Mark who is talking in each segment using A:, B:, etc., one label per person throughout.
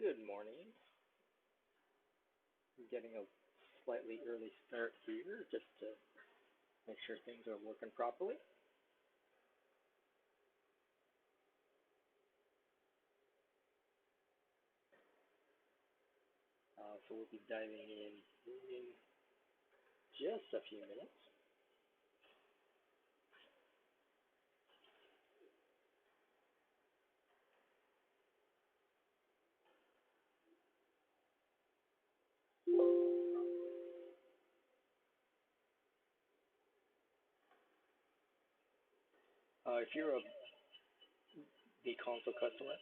A: Good morning. I'm getting a slightly early start here just to make sure things are working properly. So we'll be diving in just a few minutes. If you're the console customer,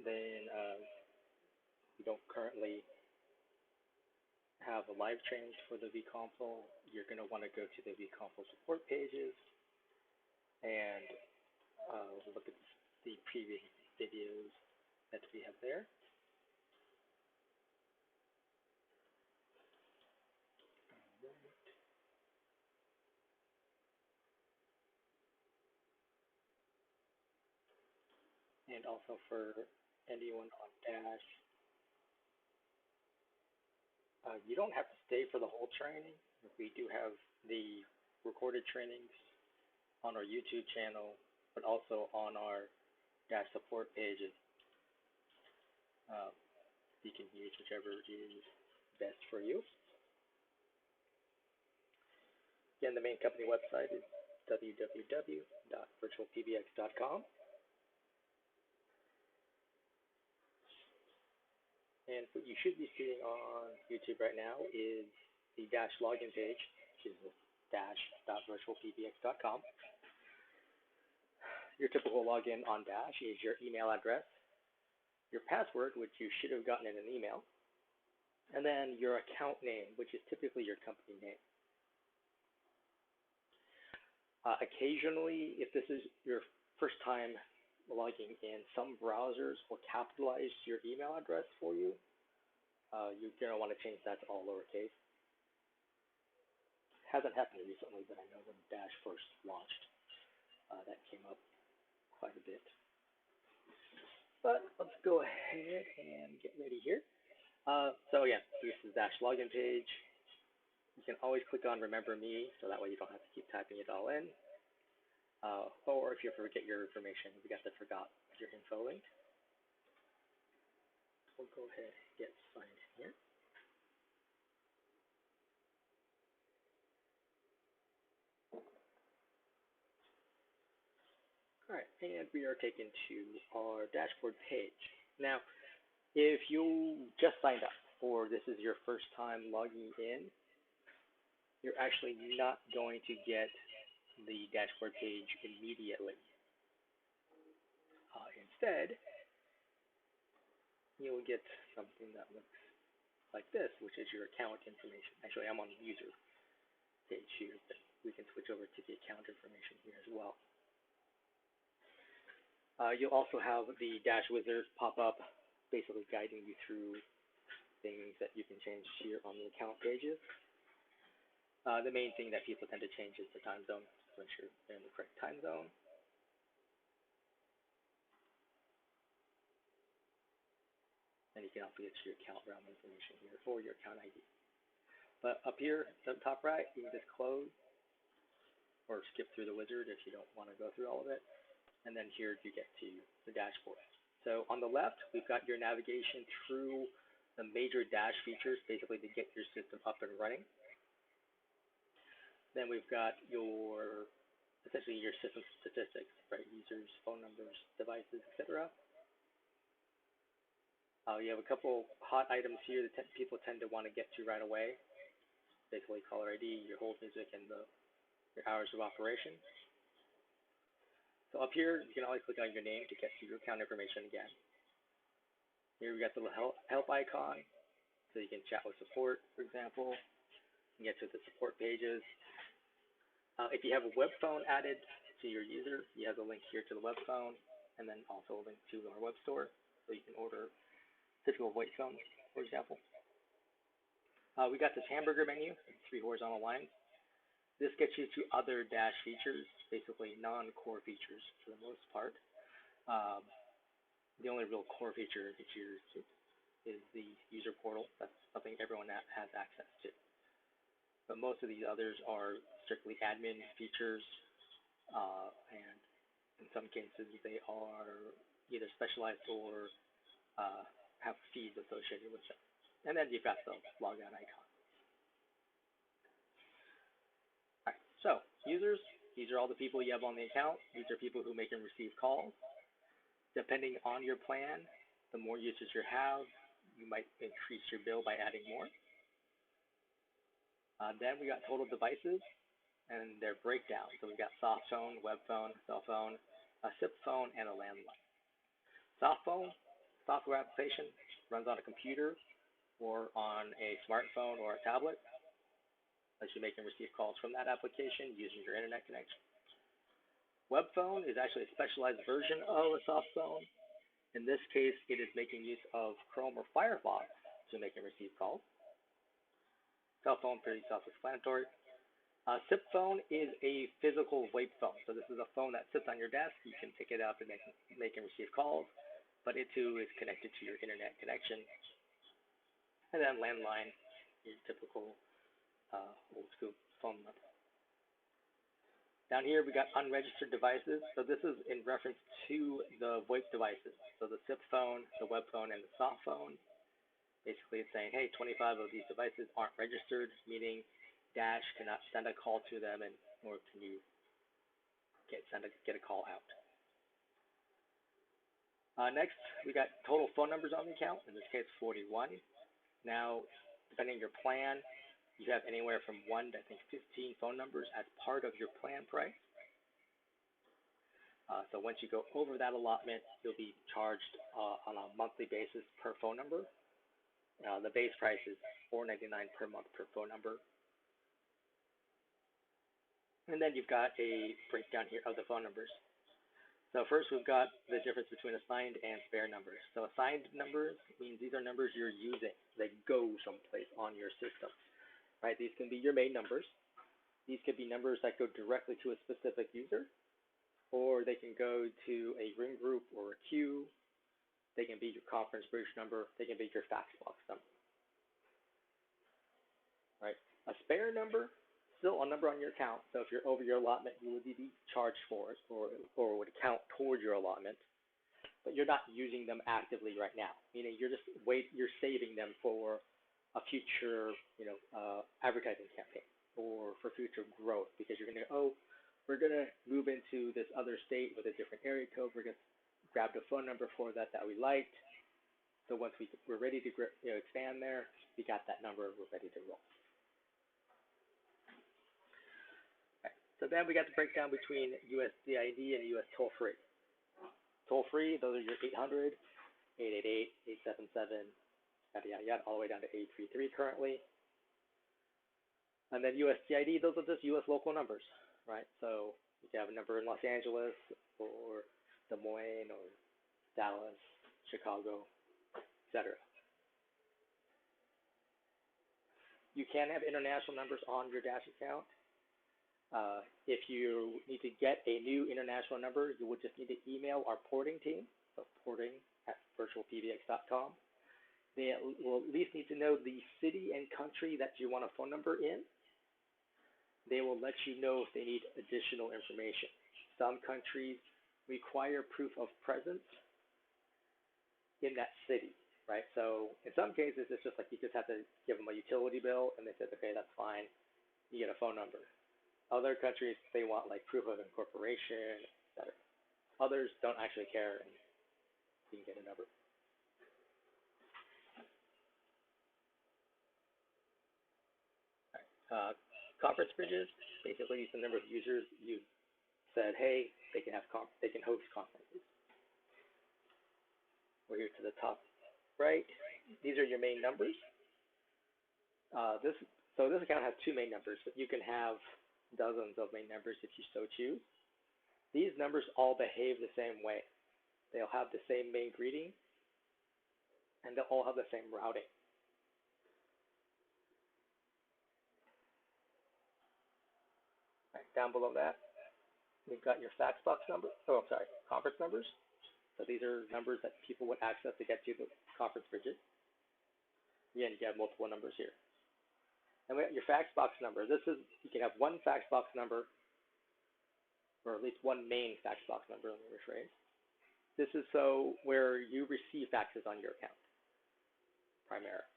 A: then you don't currently have a live training for the vConsole, you're going to want to go to the vConsole support pages and look at the previous videos that we have there. And also for anyone on Dash, you don't have to stay for the whole training. We do have the recorded trainings on our YouTube channel, but also on our Dash support pages. You can use whichever is best for you. Again, the main company website is www.virtualpbx.com. And what you should be seeing on YouTube right now is the Dash login page, which is dash.virtualpbx.com. Your typical login on Dash is your email address, your password, which you should have gotten in an email, and then your account name, which is typically your company name. Occasionally, if this is your first time logging in, some browsers will capitalize your email address for you. You're going to want to change that to all lowercase. Hasn't happened recently, but I know when Dash first launched, that came up quite a bit. But let's go ahead and get ready here. So again, this is Dash login page. You can always click on Remember Me, so that way you don't have to keep typing it all in. Or if you forget your information, we got the Forgot Your Info link. We'll go ahead and get signed in here. All right, and we are taken to our dashboard page. Now, if you just signed up or this is your first time logging in, you're actually not going to get the dashboard page immediately. Instead, you'll get something that looks like this, which is your account information. Actually, I'm on the user page here, but we can switch over to the account information here as well. You'll also have the Dash Wizard pop up, basically guiding you through things that you can change here on the account pages. The main thing that people tend to change is the time zone, to ensure they're in the correct time zone. And you can also get your account realm information here for your account ID. But up here, at the top right, you can just close or skip through the wizard if you don't want to go through all of it. And then here you get to the dashboard. So on the left, we've got your navigation through the major Dash features, basically to get your system up and running. Then we've got your, essentially your system statistics, right? Users, phone numbers, devices, etc. You have a couple hot items here that people tend to want to get to right away. Basically caller ID, your hold music, and your hours of operation. So up here, you can always click on your name to get to your account information again. Here we got the little help icon, so you can chat with support, for example, and get to the support pages. If you have a web phone added to your user, you have the link here to the web phone, and then also a link to our web store, so you can order typical voice phones, for example. We got this hamburger menu, 3 horizontal lines. This gets you to other dash features, basically non-core features for the most part. The only real core feature is the user portal. That's something everyone has access to. But most of these others are strictly admin features, and in some cases they are either specialized or have feeds associated with them. And then you've got the logout icon. All right, so users, these are all the people you have on the account. These are people who make and receive calls. Depending on your plan, the more users you have, you might increase your bill by adding more. Then we got total devices and their breakdown. So we've got soft phone, web phone, cell phone, a SIP phone, and a landline. Soft phone, software application, runs on a computer or on a smartphone or a tablet. Lets you make and receive calls from that application using your internet connection. Web phone is actually a specialized version of a soft phone. In this case, it is making use of Chrome or Firefox to make and receive calls. Cell phone, pretty self-explanatory. SIP phone is a physical VoIP phone. So this is a phone that sits on your desk. You can pick it up and make and receive calls, but it too is connected to your internet connection. And then landline, your typical old school phone number. Down here, we got unregistered devices. So this is in reference to the VoIP devices. So the SIP phone, the web phone, and the soft phone. Basically, it's saying, hey, 25 of these devices aren't registered, meaning Dash cannot send a call to them, and nor can you get a call out. Next, we got total phone numbers on the account. In this case, 41. Now, depending on your plan, you have anywhere from 1 to, I think, 15 phone numbers as part of your plan price. So once you go over that allotment, you'll be charged on a monthly basis per phone number. The base price is $4.99 per month per phone number. And then you've got a breakdown here of the phone numbers. So first, we've got the difference between assigned and spare numbers. So assigned numbers means these are numbers you're using. They go someplace on your system. Right, these can be your main numbers. These could be numbers that go directly to a specific user, or they can go to a ring group or a queue. They can be your conference bridge number. They can be your Faxbox number. Right, a spare number, still a number on your account. So if you're over your allotment, you would be charged for it, or would count toward your allotment. But you're not using them actively right now. Meaning you're saving them for a future, advertising campaign or for future growth, because you're going to go, we're going to move into this other state with a different area code. We're going to grab the phone number for that we liked. So once we're ready to expand there, we got that number. We're ready to roll. Okay. So then we got the breakdown between USDID and US toll-free. Toll-free, those are your 800, 888, 877. Yada, yada, yada, all the way down to 833 currently. And then USDID, those are just US local numbers, right? So you can have a number in Los Angeles or Des Moines or Dallas, Chicago, etc. You can have international numbers on your Dash account. If you need to get a new international number, you would just need to email our porting team, so porting@virtualpbx.com. They will at least need to know the city and country that you want a phone number in. They will let you know if they need additional information. Some countries require proof of presence in that city, right? So in some cases, it's just like you just have to give them a utility bill, and they said, okay, that's fine. You get a phone number. Other countries, they want like proof of incorporation, etc. Others don't actually care, and you can get a number. Conference bridges, basically it's the number of users you said, hey, they can host conferences. We're here to the top right. These are your main numbers. This account has two main numbers, but you can have dozens of main numbers if you so choose. These numbers all behave the same way. They'll have the same main greeting, and they'll all have the same routing. down below that, we've got your Faxbox number. Oh, sorry, conference numbers. So these are numbers that people would access to get to the conference widget. Again, you have multiple numbers here. And we have your Faxbox number. This is, you can have one Faxbox number, or at least one main Faxbox number, let me rephrase. This is so where you receive faxes on your account, primarily.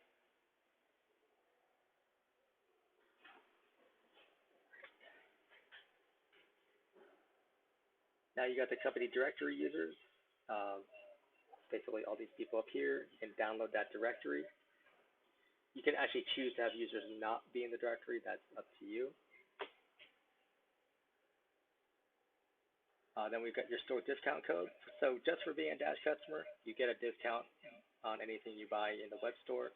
A: Now you got the company directory users. Basically all these people up here. You can download that directory. You can actually choose to have users not be in the directory. That's up to you. Then we've got your store discount code. So just for being a Dash customer, you get a discount on anything you buy in the web store.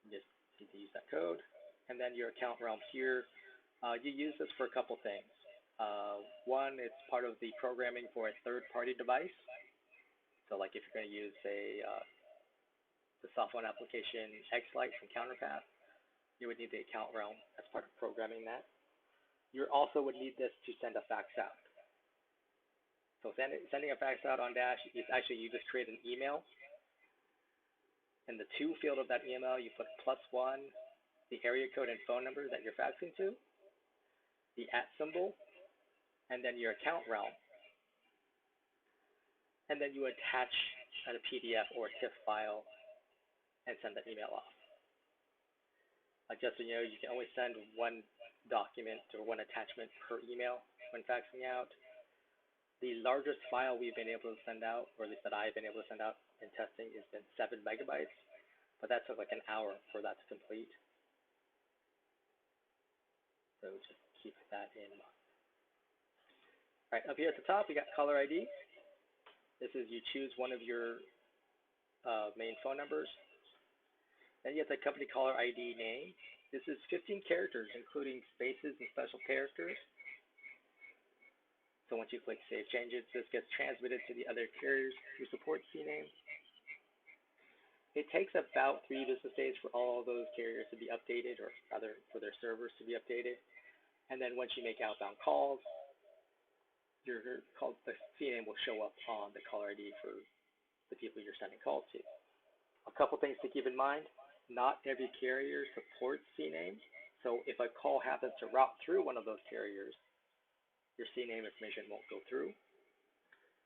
A: You just need to use that code. And then your account realm here, you use this for a couple things. One, it's part of the programming for a third-party device. So like if you're going to use the software application Xlite from Counterpath, you would need the account realm as part of programming that. You also would need this to send a fax out. So sending a fax out on Dash is actually you just create an email. In the to field of that email, you put +1, the area code and phone number that you're faxing to, the @ symbol, and then your account realm. And then you attach a PDF or a TIFF file and send that email off. Just so you know, you can only send one document or one attachment per email when faxing out. The largest file we've been able to send out, or at least that I've been able to send out in testing, has been 7 megabytes, but that took like an hour for that to complete. So just keep that in mind. All right, up here at the top, we got caller ID. This is you choose one of your main phone numbers. Then you have the company caller ID name. This is 15 characters, including spaces and special characters. So once you click Save Changes, this gets transmitted to the other carriers who support CNAME. It takes about 3 business days for all those carriers to be updated, or rather for their servers to be updated. And then once you make outbound calls, the CNAME will show up on the caller ID for the people you're sending calls to. A couple things to keep in mind. Not every carrier supports CNAME. So if a call happens to route through one of those carriers, your CNAME information won't go through.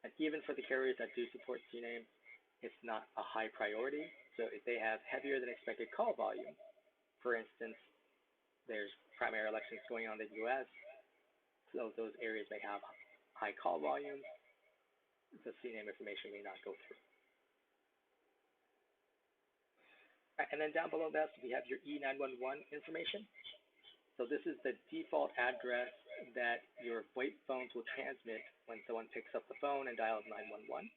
A: And even for the carriers that do support CNAME, it's not a high priority. So if they have heavier than expected call volume, for instance, there's primary elections going on in the US, so those areas may have high call volume, the CNAME information may not go through. And then down below that, we have your E911 information. So this is the default address that your VoIP phones will transmit when someone picks up the phone and dials 911.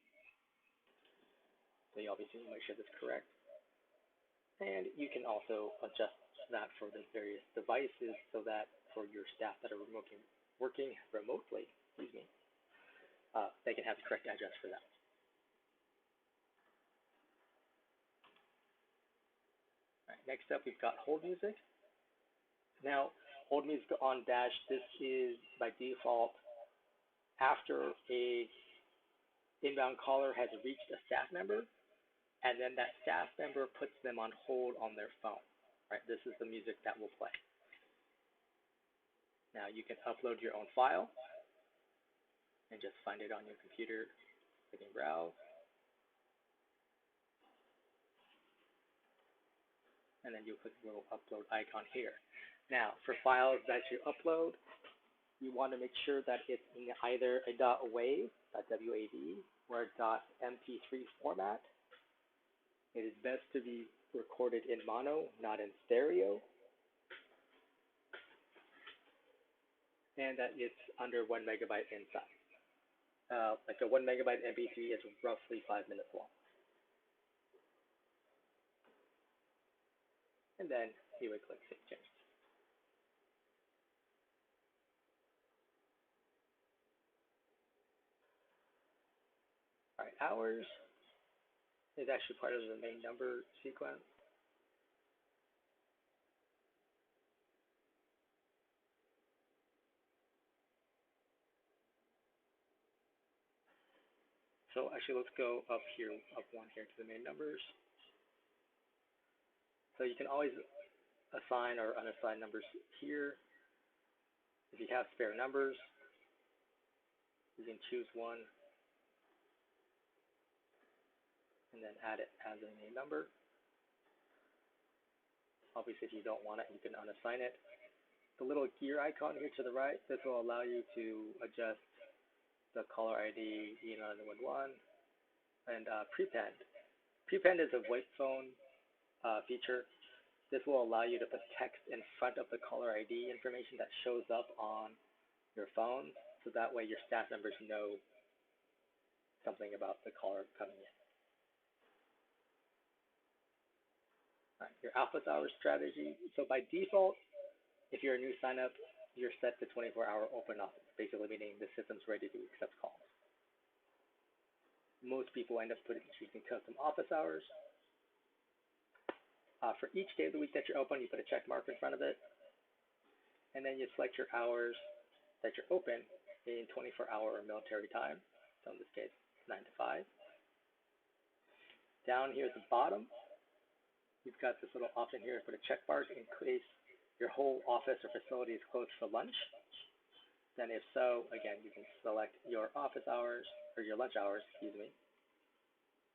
A: So you obviously make sure that's correct. And you can also adjust that for the various devices so that for your staff that are working remotely, they can have the correct address for that. All right, next up, we've got hold music. Now, hold music on Dash, this is by default after a inbound caller has reached a staff member, and then that staff member puts them on hold on their phone. Right, this is the music that will play. Now you can upload your own file and just find it on your computer, clicking browse. And then you click the little upload icon here. Now, for files that you upload, you want to make sure that it's in either a .wav, W-A-V, or a .mp3 format. It is best to be recorded in mono, not in stereo. And that it's under 1 megabyte in size. Like a 1 megabyte MP3 is roughly 5 minutes long. And then you would click Save Changes. All right, hours is actually part of the main number sequence. So actually, let's go up here, up one here to the main numbers. So you can always assign or unassign numbers here. If you have spare numbers, you can choose one and then add it as a main number. Obviously, if you don't want it, you can unassign it. The little gear icon here to the right, this will allow you to adjust the caller ID E911 and Prepend. Prepend is a voice phone feature. This will allow you to put text in front of the caller ID information that shows up on your phone, so that way your staff members know something about the caller coming in. All right, your office hours strategy. So by default, if you're a new sign-up, you're set to 24-hour open office, basically meaning the system's ready to accept calls. Most people end up choosing custom office hours. For each day of the week that you're open, you put a check mark in front of it, and then you select your hours that you're open in 24-hour or military time. So in this case, 9 to 5. Down here at the bottom, you've got this little option here to put a check mark in case your whole office or facility is closed for lunch. Then if so, again, you can select your office hours, or your lunch hours, excuse me.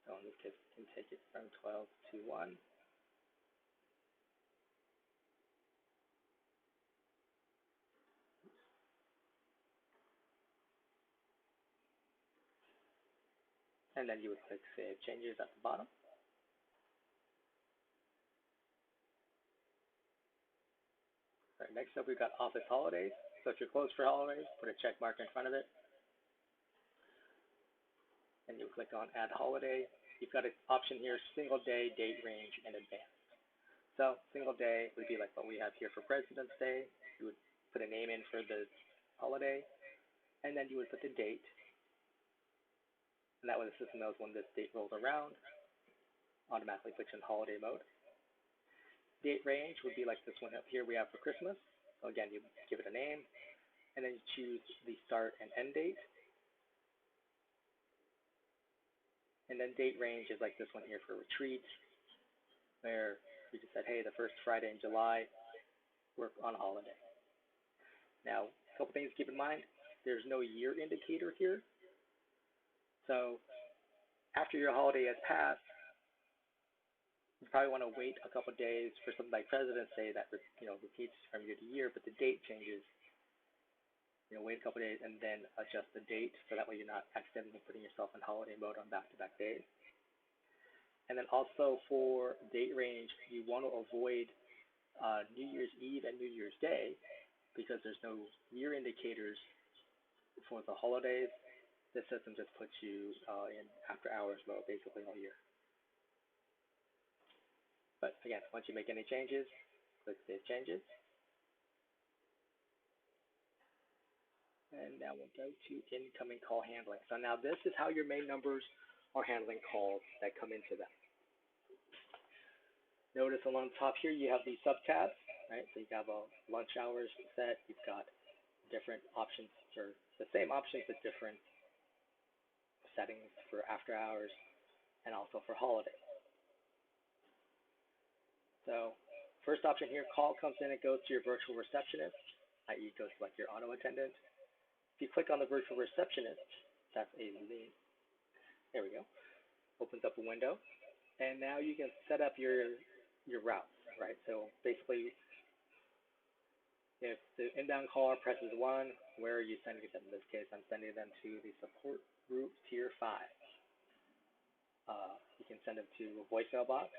A: So in this case, you can take it from 12 to 1. And then you would click Save Changes at the bottom. All right, next up, we've got Office Holidays. So if you're closed for holidays, put a check mark in front of it. And you click on Add Holiday. You've got an option here, single day, date range, and advanced. So single day would be like what we have here for President's Day. You would put a name in for the holiday, and then you would put the date. And that way the system knows when this date rolls around, automatically puts you in holiday mode. Date range would be like this one up here we have for Christmas. So again, you give it a name, and then you choose the start and end date. And then date range is like this one here for retreat, where we just said, hey, the first Friday in July, we're on a holiday. Now, a couple things to keep in mind. There's no year indicator here. So after your holiday has passed, you probably want to wait a couple days for something like President's Day that repeats from year to year, but the date changes. Wait a couple days and then adjust the date, so that way you're not accidentally putting yourself in holiday mode on back-to-back days. And then also for date range, you want to avoid New Year's Eve and New Year's Day, because there's no year indicators for the holidays. This system just puts you in after-hours mode basically all year. But again, once you make any changes, click Save Changes. And now we'll go to incoming call handling. So now this is how your main numbers are handling calls that come into them. Notice along the top here you have these sub-tabs, right? So you have a lunch hours set. You've got different options for the same options but different settings for after hours and also for holidays. So first option here, call comes in and goes to your virtual receptionist, i.e. goes to like your auto attendant. If you click on the virtual receptionist, that's a link. There we go. Opens up a window, and now you can set up your routes, right? So basically, if the inbound caller presses 1, where are you sending them? In this case, I'm sending them to the support group tier 5. You can send them to a voicemail box.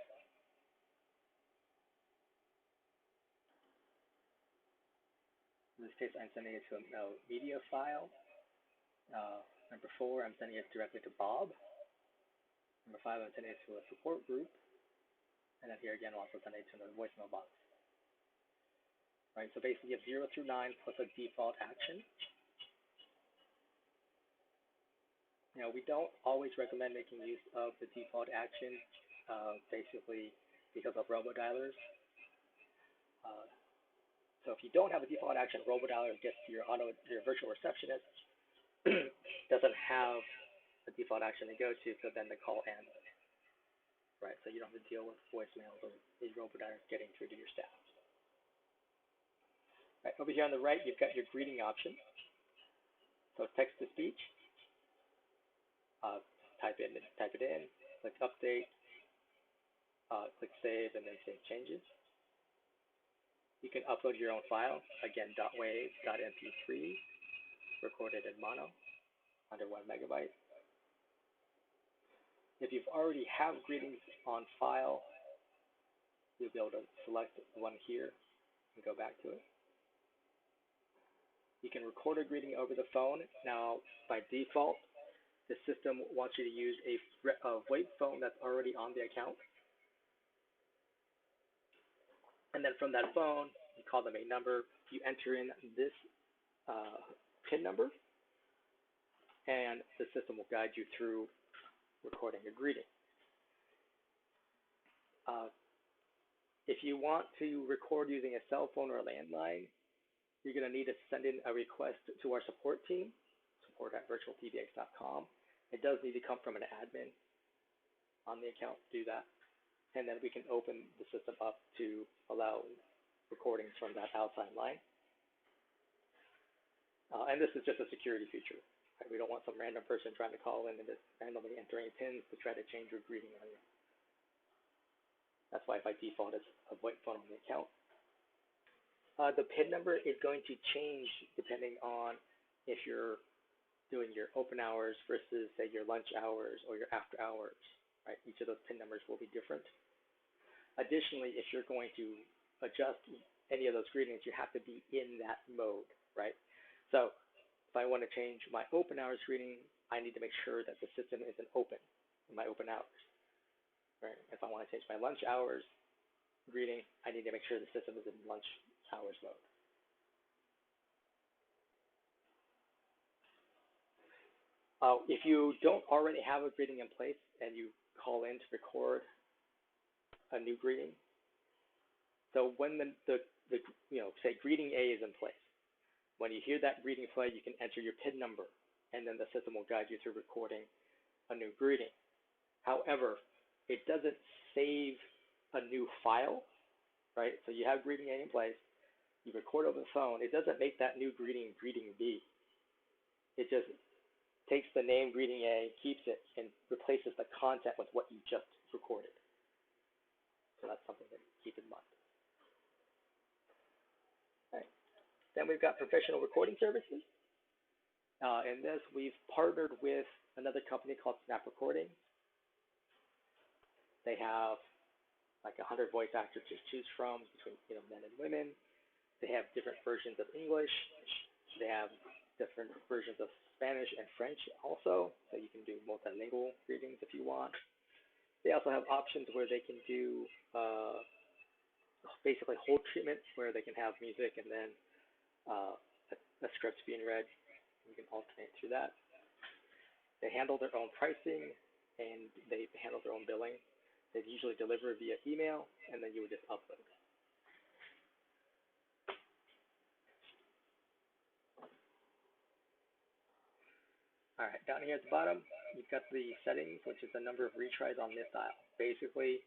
A: In this case, I'm sending it to a media file. Number 4, I'm sending it directly to Bob. Number 5, I'm sending it to a support group. And then here again, I'll also send it to another voicemail box. Right, so basically you have 0 through 9 plus a default action. Now, we don't always recommend making use of the default action, basically because of robodialers. So if you don't have a default action, robodialer gets to your virtual receptionist, doesn't have a default action to go to, so then the call ends, right? So you don't have to deal with voicemails or these robodialers getting through to your staff. Right, over here on the right, you've got your greeting option. So text to speech, type it in, click update, click save, and then save changes. You can upload your own file, again, .wave.mp3, recorded in mono, under 1 megabyte. If you've already have greetings on file, you'll be able to select one here and go back to it. You can record a greeting over the phone. Now, by default, the system wants you to use a VoIP phone that's already on the account. And then from that phone, you call the main number, you enter in this PIN number, and the system will guide you through recording a greeting. If you want to record using a cell phone or a landline, you're going to need to send in a request to our support team, support@virtualpbx.com. It does need to come from an admin on the account to do that. And then we can open the system up to allow recordings from that outside line. And this is just a security feature. Right? We don't want some random person trying to call in and just randomly entering pins to try to change your greeting on you. That's why by default it's a VoIP phone on the account. The PIN number is going to change depending on if you're doing your open hours versus, say, your lunch hours or your after hours. Right? Each of those PIN numbers will be different. Additionally, if you're going to adjust any of those greetings, you have to be in that mode, right? So if I want to change my open hours greeting, I need to make sure that the system isn't open in my open hours. Right? If I want to change my lunch hours greeting, I need to make sure the system is in lunch hours mode. If you don't already have a greeting in place and you call in to record a new greeting, so when say greeting A is in place, when you hear that greeting play, you can enter your PIN number, and then the system will guide you through recording a new greeting. However, it doesn't save a new file, right? So you have greeting A in place, you record over the phone, it doesn't make that new greeting greeting B. It just takes the name greeting A, keeps it, and replaces the content with what you just recorded. So that's something to keep in mind. All right. Then we've got professional recording services. In this, we've partnered with another company called Snap Recording. They have like 100 voice actors to choose from between men and women. They have different versions of English. They have different versions of Spanish and French also, so you can do multilingual greetings if you want. They also have options where they can do basically hold treatment, where they can have music and then a script being read. You can alternate through that. They handle their own pricing and they handle their own billing. They usually deliver via email, and then you would just upload. All right, down here at the bottom, you've got the settings, which is the number of retries on this dial. Basically,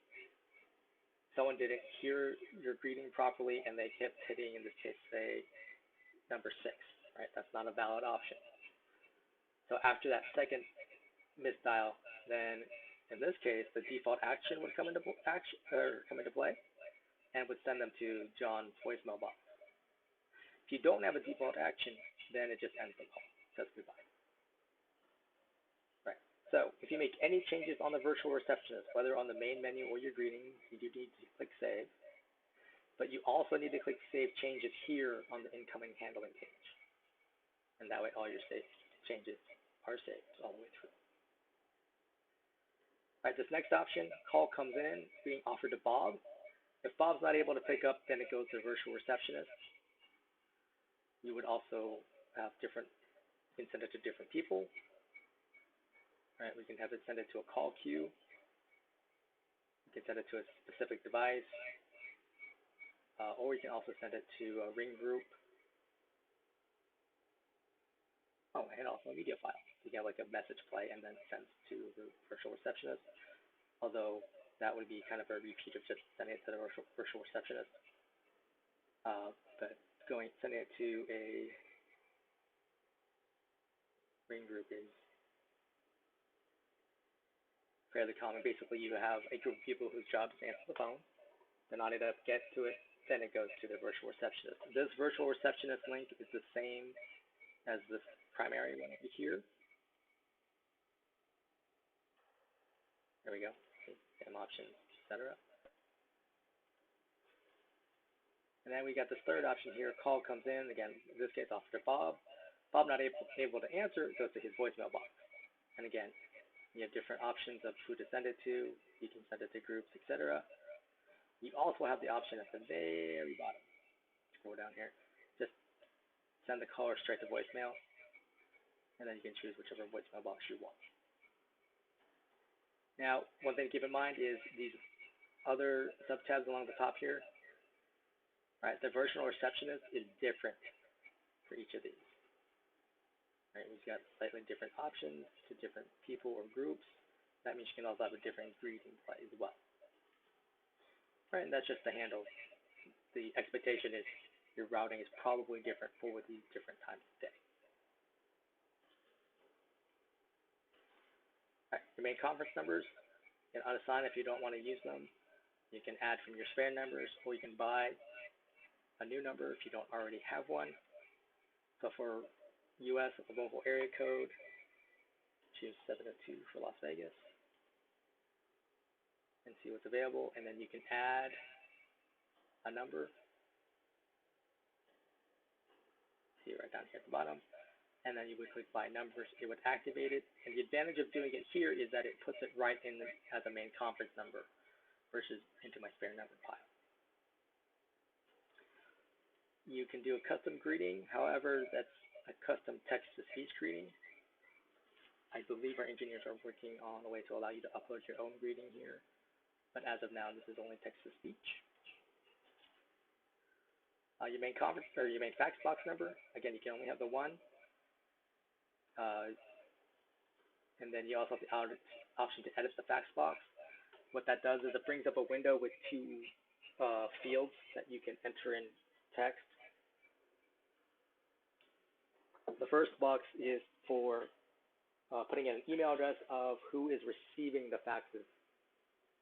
A: someone didn't hear your greeting properly, and they kept hitting, in this case, say, number 6, right? That's not a valid option. So after that second misdial, then in this case, the default action would come into play, and would send them to John's voicemail box. If you don't have a default action, then it just ends the call. Says goodbye. Right. So if you make any changes on the virtual receptionist, whether on the main menu or your greetings, you do need to click Save. But you also need to click Save Changes here on the incoming handling page. And that way all your changes are saved all the way through. All right, this next option, call comes in, being offered to Bob. If Bob's not able to pick up, then it goes to virtual receptionist. You would also have you can send it to different people. All right, we can have it send it to a call queue. You can send it to a specific device, or you can also send it to a ring group. Oh, and also a media file. So you can have like a message play and then send to the virtual receptionist, although that would be kind of a repeat of just sending it to the virtual receptionist. But sending it to a ring group is fairly common. Basically, you have a group of people whose job is to answer the phone. They're not able to get to it, then it goes to the virtual receptionist. This virtual receptionist link is the same as this primary one over here. There we go. Same options, etc. And then we got this third option here. Call comes in. Again, in this case, off to Bob. Bob not able to answer, it goes to his voicemail box. And again, you have different options of who to send it to. You can send it to groups, etc. You also have the option at the very bottom. Scroll down here. Just send the caller straight to voicemail, and then you can choose whichever voicemail box you want. Now, one thing to keep in mind is these other subtabs along the top here. Right, the virtual receptionist is different for each of these. Right, we've got slightly different options to different people or groups. That means you can also have a different greeting play as well. Right, and that's just the handle. The expectation is your routing is probably different for these different times of day. Right, your main conference numbers, you can unassign if you don't want to use them. You can add from your spare numbers, or you can buy a new number if you don't already have one. So for US, a local area code, choose 702 for Las Vegas, and see what's available. And then you can add a number. See right down here at the bottom. And then you would click by numbers. It would activate it. And the advantage of doing it here is that it puts it right in as a main conference number versus into my spare number pile. You can do a custom greeting. However, that's a custom text-to-speech greeting. I believe our engineers are working on a way to allow you to upload your own greeting here. But as of now, this is only text-to-speech. Your main conference or your main fax box number. Again, you can only have the one. And then you also have the option to edit the fax box. What that does is it brings up a window with two fields that you can enter in text. The first box is for putting in an email address of who is receiving the faxes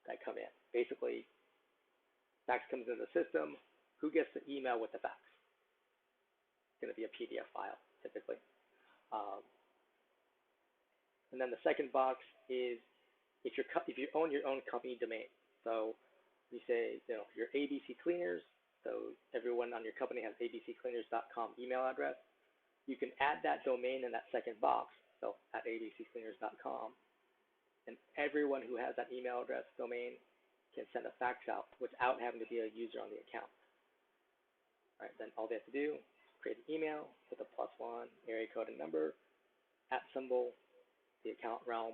A: that come in. Basically, fax comes into the system. Who gets the email with the fax? It's going to be a PDF file, typically. And then the second box is if you own your own company domain. So you say, your ABC Cleaners. So everyone on your company has abccleaners.com email address. You can add that domain in that second box, so at abccleaners.com, and everyone who has that email address domain can send a fax out without having to be a user on the account. All right, then all they have to do is create an email with a +1 area code and number, @ the account realm,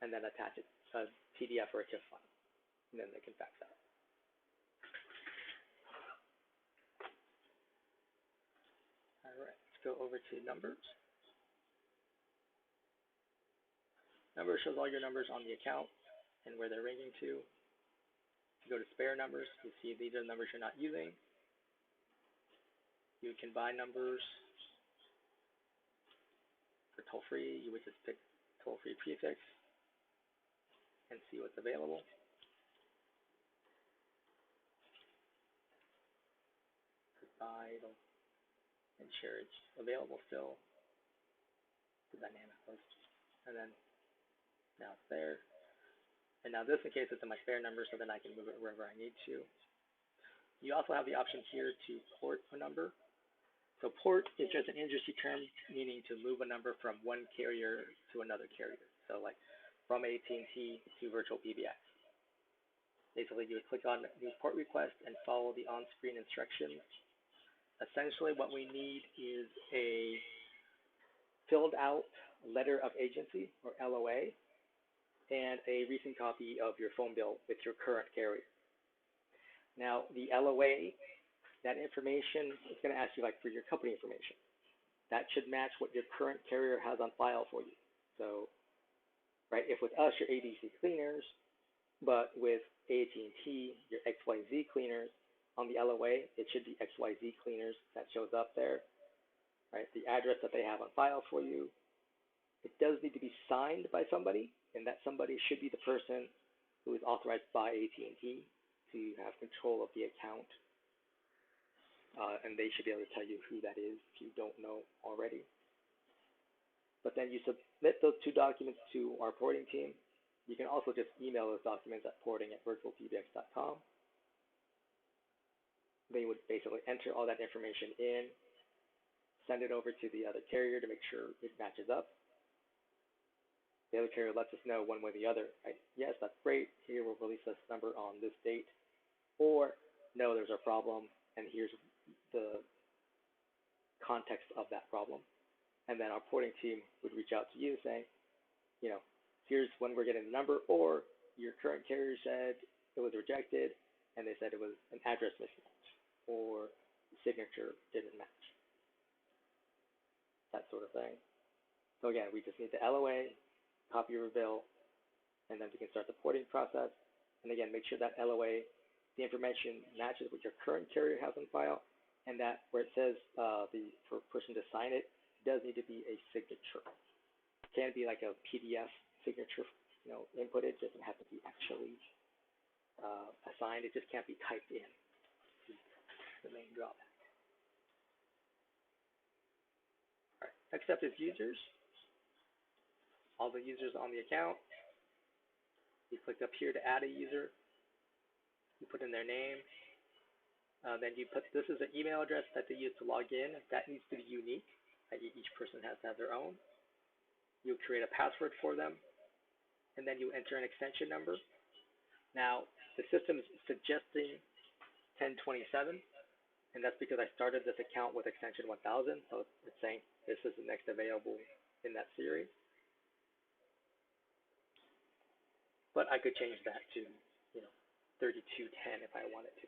A: and then attach it a PDF or a TIFF file, and then they can fax out. All right, let's go over to numbers. Numbers shows all your numbers on the account and where they're ringing to. If you go to spare numbers, you see these are the numbers you're not using. You can buy numbers for toll-free. You would just pick toll-free prefix and see what's available. Goodbye, it'll ensure it's available still. The dynamic list. And then now it's there. And now this in case it's in my spare number, so then I can move it wherever I need to. You also have the option here to port a number. So port is just an industry term meaning to move a number from one carrier to another carrier. So like from AT&T to VirtualPBX. Basically, you would click on new port request and follow the on-screen instructions. Essentially, what we need is a filled out letter of agency, or LOA, and a recent copy of your phone bill with your current carrier. Now, the LOA, that information is going to ask you like for your company information. that should match what your current carrier has on file for you. So, right, if with us, you're ABC cleaners, but with AT&T, your XYZ cleaners, on the LOA, it should be XYZ cleaners that shows up there, right? The address that they have on file for you. It does need to be signed by somebody, and that somebody should be the person who is authorized by AT&T to have control of the account. And they should be able to tell you who that is if you don't know already. But then you submit those two documents to our porting team. You can also just email those documents at porting@virtualpbx.com. They would basically enter all that information in, send it over to the other carrier to make sure it matches up. The other carrier lets us know one way or the other, right? Yes, that's great. Here, we'll release this number on this date. Or, no, there's a problem, and here's the context of that problem. And then our porting team would reach out to you saying, here's when we're getting the number, or your current carrier said it was rejected, and they said it was an address mismatch, or the signature didn't match. That sort of thing. So again, we just need the LOA, copy your bill, and then we can start the porting process. And again, make sure that LOA, the information matches what your current carrier has on file, and that where it says for a person to sign it, does need to be a signature. It can be like a PDF signature, inputted. It doesn't have to be actually assigned. It just can't be typed in. The main drawback. All right. Next up is users. All the users on the account. You click up here to add a user. You put in their name. Then you put, this is an email address that they use to log in. That needs to be unique. Each person has to have their own. You create a password for them, and then you enter an extension number. Now, the system is suggesting 1027, and that's because I started this account with extension 1000, so it's saying this is the next available in that series. But I could change that to, 3210 if I wanted to.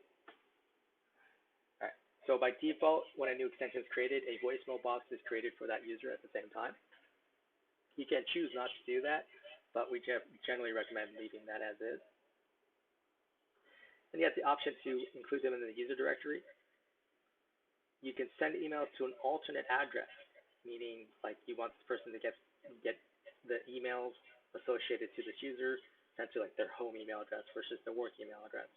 A: All right. So by default, when a new extension is created, a voicemail box is created for that user at the same time. You can choose not to do that, but we generally recommend leaving that as is. And you have the option to include them in the user directory. You can send emails to an alternate address, meaning like you want this person to get the emails associated to this user sent to like their home email address versus their work email address.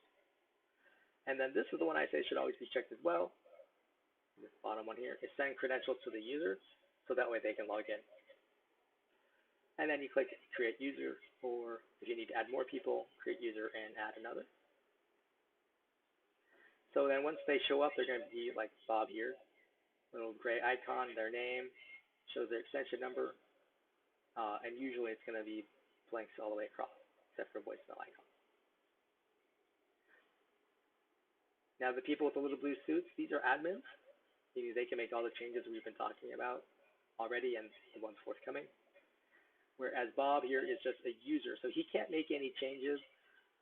A: And then this is the one I say should always be checked as well. This bottom one here is send credentials to the user, so that way they can log in. And then you click create user, or if you need to add more people, create user and add another. So then once they show up, they're going to be like Bob here, little gray icon, their name, shows their extension number, and usually it's going to be blanks all the way across, except for voicemail icon. Now the people with the little blue suits, these are admins. They can make all the changes we've been talking about already and the ones forthcoming. Whereas Bob here is just a user, so he can't make any changes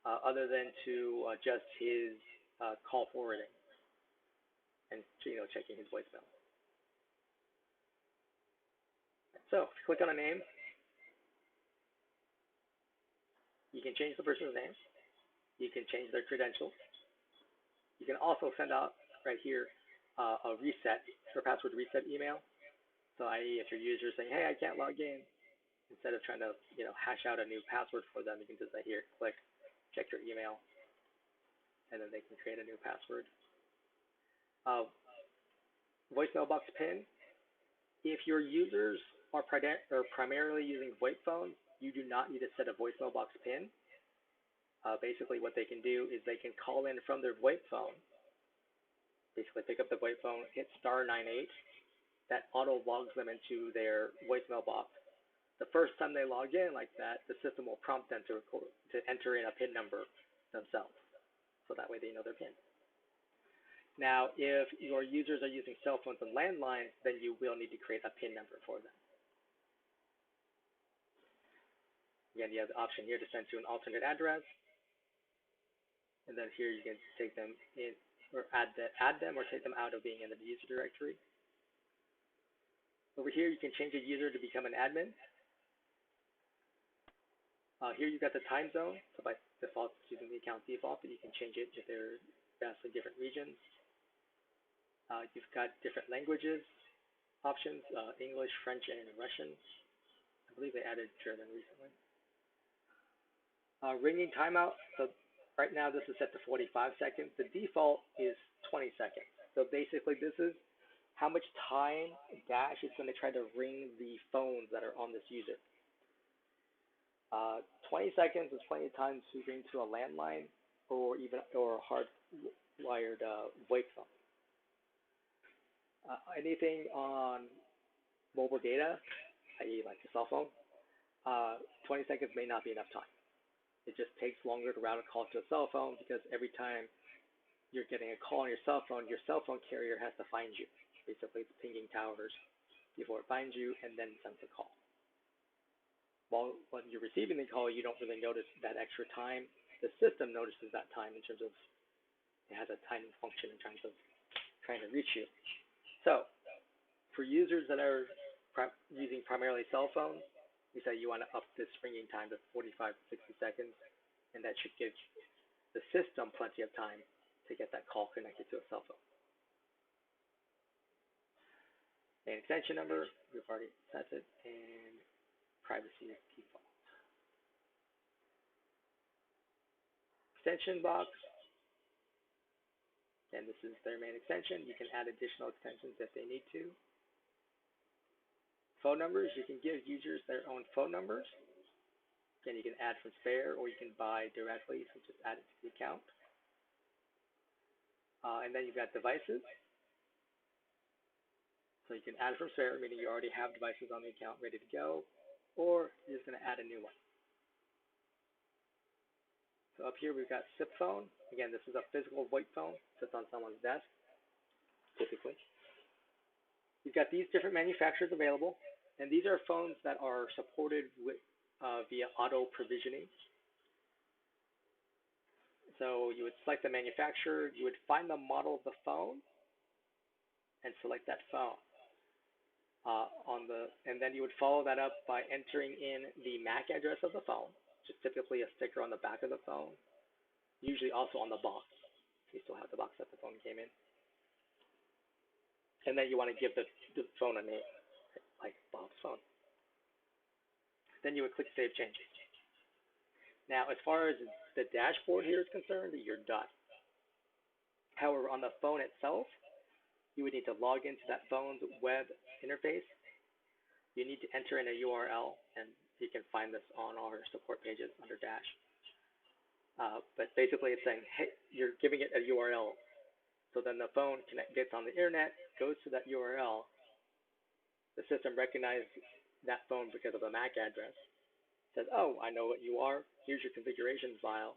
A: other than to adjust his call forwarding and checking his voicemail. So click on a name. You can change the person's name. You can change their credentials. You can also send out right here a reset or password reset email. So i.e. if your user is saying, hey, I can't log in, instead of trying to hash out a new password for them, you can just say here, click, check your email, and then they can create a new password. Voicemail box PIN. If your users are primarily using VoIP phones, you do not need to set a voicemail box PIN. Basically what they can do is they can call in from their VoIP phone, basically pick up the VoIP phone, hit *98, that auto logs them into their voicemail box. The first time they log in like that, the system will prompt them to enter in a PIN number themselves, so that way they know their PIN. Now, if your users are using cell phones and landlines, then you will need to create a PIN number for them. Again, you have the option here to send to an alternate address. And then here you can take them in, or add them, or take them out of being in the user directory. Over here, you can change a user to become an admin. Here you've got the time zone. So by default, it's using the account default, but you can change it if they're vastly different regions. You've got different languages options, English, French, and Russian. I believe they added German recently. Ringing timeout. So right now this is set to 45 seconds. The default is 20 seconds. So basically this is how much time Dash is going to try to ring the phones that are on this user. 20 seconds is plenty of time to ring to a landline or a hardwired VoIP phone. Anything on mobile data, i.e. like a cell phone, 20 seconds may not be enough time. It just takes longer to route a call to a cell phone because every time you're getting a call on your cell phone carrier has to find you. Basically, it's pinging towers before it finds you and then sends a call. While when you're receiving the call, you don't really notice that extra time. The system notices that time in terms of it has a timing function in terms of trying to reach you. So, for users that are using primarily cell phones, we say you want to up this ringing time to 45 to 60 seconds, and that should give the system plenty of time to get that call connected to a cell phone. Main extension number, we've already set it, and privacy is default. Extension box. And this is their main extension. You can add additional extensions if they need to. Phone numbers, you can give users their own phone numbers. Again, you can add from spare or you can buy directly, so just add it to the account. And then you've got devices. So you can add from spare, meaning you already have devices on the account ready to go, or you're just going to add a new one. So up here we've got SIP phone. Again, this is a physical VoIP phone. Sits on someone's desk, typically. You've got these different manufacturers available, and these are phones that are supported with via auto provisioning. So you would select the manufacturer, you would find the model of the phone, and select that phone. And then you would follow that up by entering in the MAC address of the phone, which is typically a sticker on the back of the phone, usually also on the box. You still have the box that the phone came in. And then you want to give the phone a name, like Bob's phone. Then you would click Save Changes. Now, as far as the dashboard here is concerned, you're done. However, on the phone itself, you would need to log into that phone's web interface. You need to enter in a URL, and you can find this on our support pages under Dash. But basically it's saying, hey, you're giving it a URL. So then the phone gets on the internet, goes to that URL. The system recognizes that phone because of the MAC address. Says, oh, I know what you are. Here's your configuration file.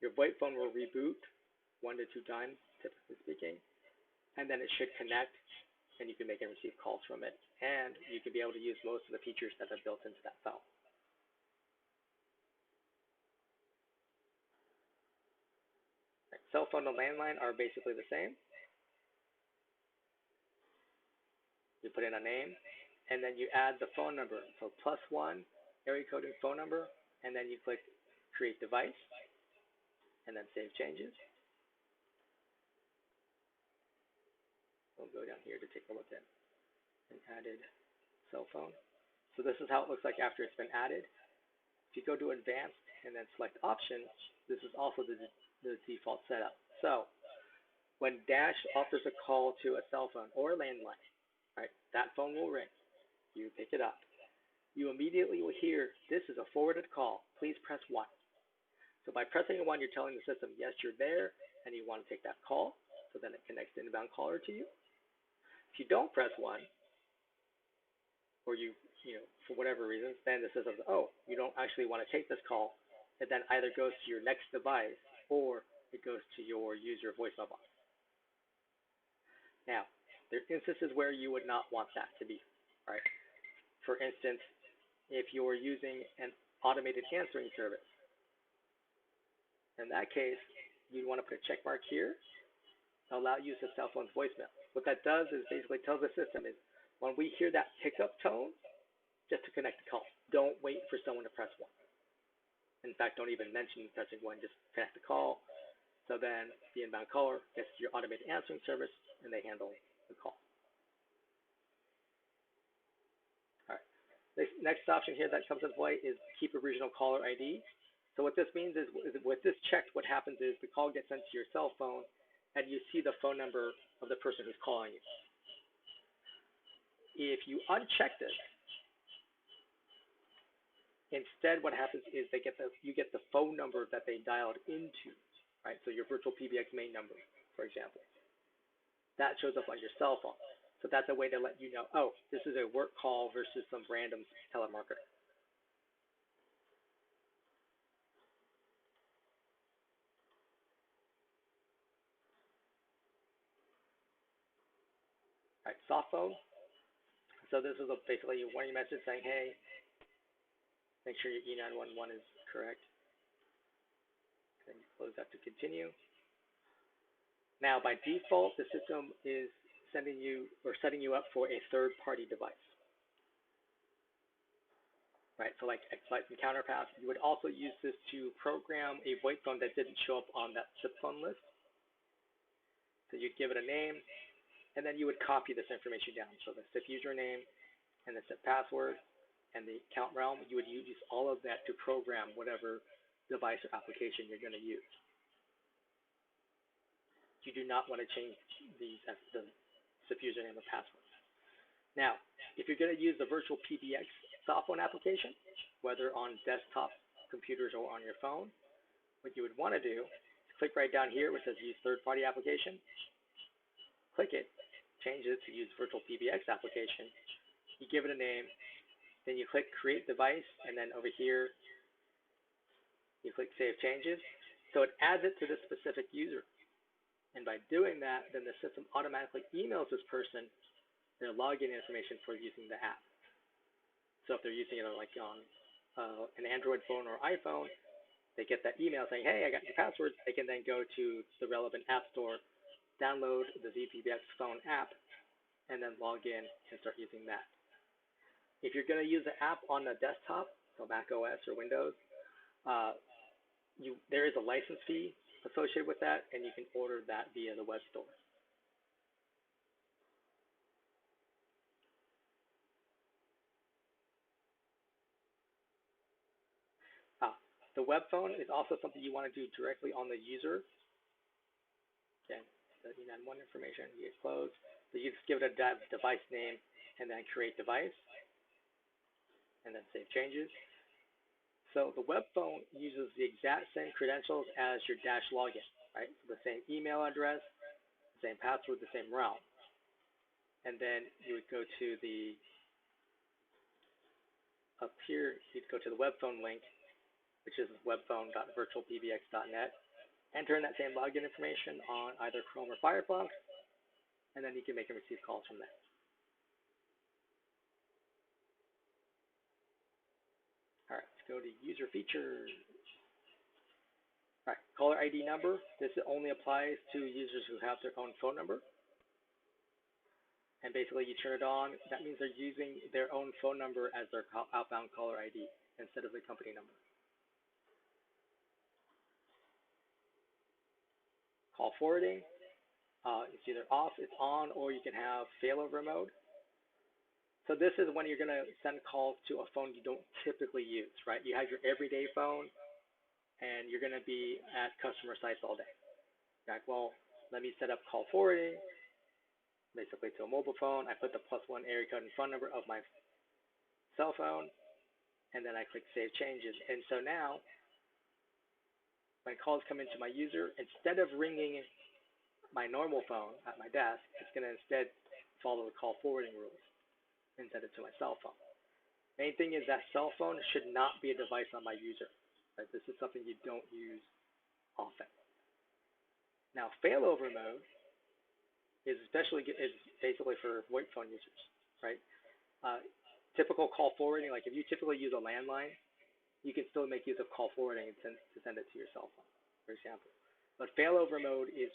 A: Your VoIP phone will reboot 1 to 2 times, typically speaking. And then it should connect, and you can make and receive calls from it. And you can be able to use most of the features that are built into that phone. Cell phone and landline are basically the same. You put in a name, and then you add the phone number. So +1 area coding phone number, and then you click Create Device, and then Save Changes. We'll go down here to take a look at an added cell phone. So this is how it looks like after it's been added. If you go to Advanced and then select Options, this is also the default setup. So when Dash offers a call to a cell phone or a landline, right, that phone will ring. You pick it up. You immediately will hear, this is a forwarded call. Please press 1. So by pressing 1, you're telling the system, yes, you're there, and you want to take that call. So then it connects the inbound caller to you. If you don't press 1, or you for whatever reason, then the system says, oh, you don't actually want to take this call. It then either goes to your next device or it goes to your user voicemail box. Now, there are instances where you would not want that to be, right? For instance, if you're using an automated answering service, in that case, you'd want to put a check mark here, allow use of cell phone's voicemail. What that does is basically tells the system is when we hear that pickup tone, just to connect the call. Don't wait for someone to press 1. In fact, don't even mention pressing 1, just connect the call. So then the inbound caller gets your automated answering service, and they handle the call. All right. This next option here that comes into play is keep original caller ID. So what this means is with this checked, what happens is the call gets sent to your cell phone, and you see the phone number of the person who's calling you. If you uncheck this, instead what happens is you get the phone number that they dialed into, right? So your VirtualPBX main number, for example. That shows up on your cell phone. So that's a way to let you know, oh, this is a work call versus some random telemarketer. All right, soft phone. So this is basically a warning message saying, hey, make sure your E911 is correct. Then you close that to continue. Now, by default, the system is sending you or setting you up for a third-party device. Right, so like Xbytes and Counterpass, you would also use this to program a VoIP phone that didn't show up on that SIP phone list. So you'd give it a name, and then you would copy this information down. So the SIP username and the SIP password and the account realm, you would use all of that to program whatever device or application you're going to use. You do not want to change the SIP username or password. Now, if you're going to use the VirtualPBX soft phone application, whether on desktop computers or on your phone, what you would want to do is click right down here where it says use third-party application. Click it, change it to use VirtualPBX application. You give it a name, then you click create device, and then over here you click save changes. So it adds it to this specific user. And by doing that, then the system automatically emails this person their login information for using the app. So if they're using it like on an Android phone or iPhone, they get that email saying, hey, I got your passwords. They can then go to the relevant app store, download the VPBX phone app, and then log in and start using that. If you're going to use the app on the desktop, so Mac OS or Windows, there is a license fee associated with that, and you can order that via the web store. The web phone is also something you want to do directly on the user. Again, the E911 information, you hit close. So you just give it a device name and then create device, and then save changes. So the web phone uses the exact same credentials as your Dash login, right? So the same email address, the same password, the same realm. And then you would go to the, up here, you'd go to the web phone link, which is webphone.virtualpbx.net. Enter in that same login information on either Chrome or Firefox, and then you can make and receive calls from there. All right, let's go to user features. All right, caller ID number. This only applies to users who have their own phone number. And basically, you turn it on. That means they're using their own phone number as their outbound caller ID instead of the company number. Call forwarding, it's either off, it's on, or you can have failover mode. So this is when you're going to send calls to a phone you don't typically use, right? You have your everyday phone, and you're going to be at customer sites all day. Like, well, let me set up call forwarding, basically to a mobile phone. I put the +1 area code and phone number of my cell phone, and then I click Save Changes. And so now, when calls come into my user, instead of ringing my normal phone at my desk, it's going to instead follow the call forwarding rules and send it to my cell phone. Main thing is that cell phone should not be a device on my user. Right? This is something you don't use often. Now, failover mode is basically for VoIP phone users, right? Typical call forwarding, like if you typically use a landline, you can still make use of call forwarding and send it to your cell phone, for example. But failover mode is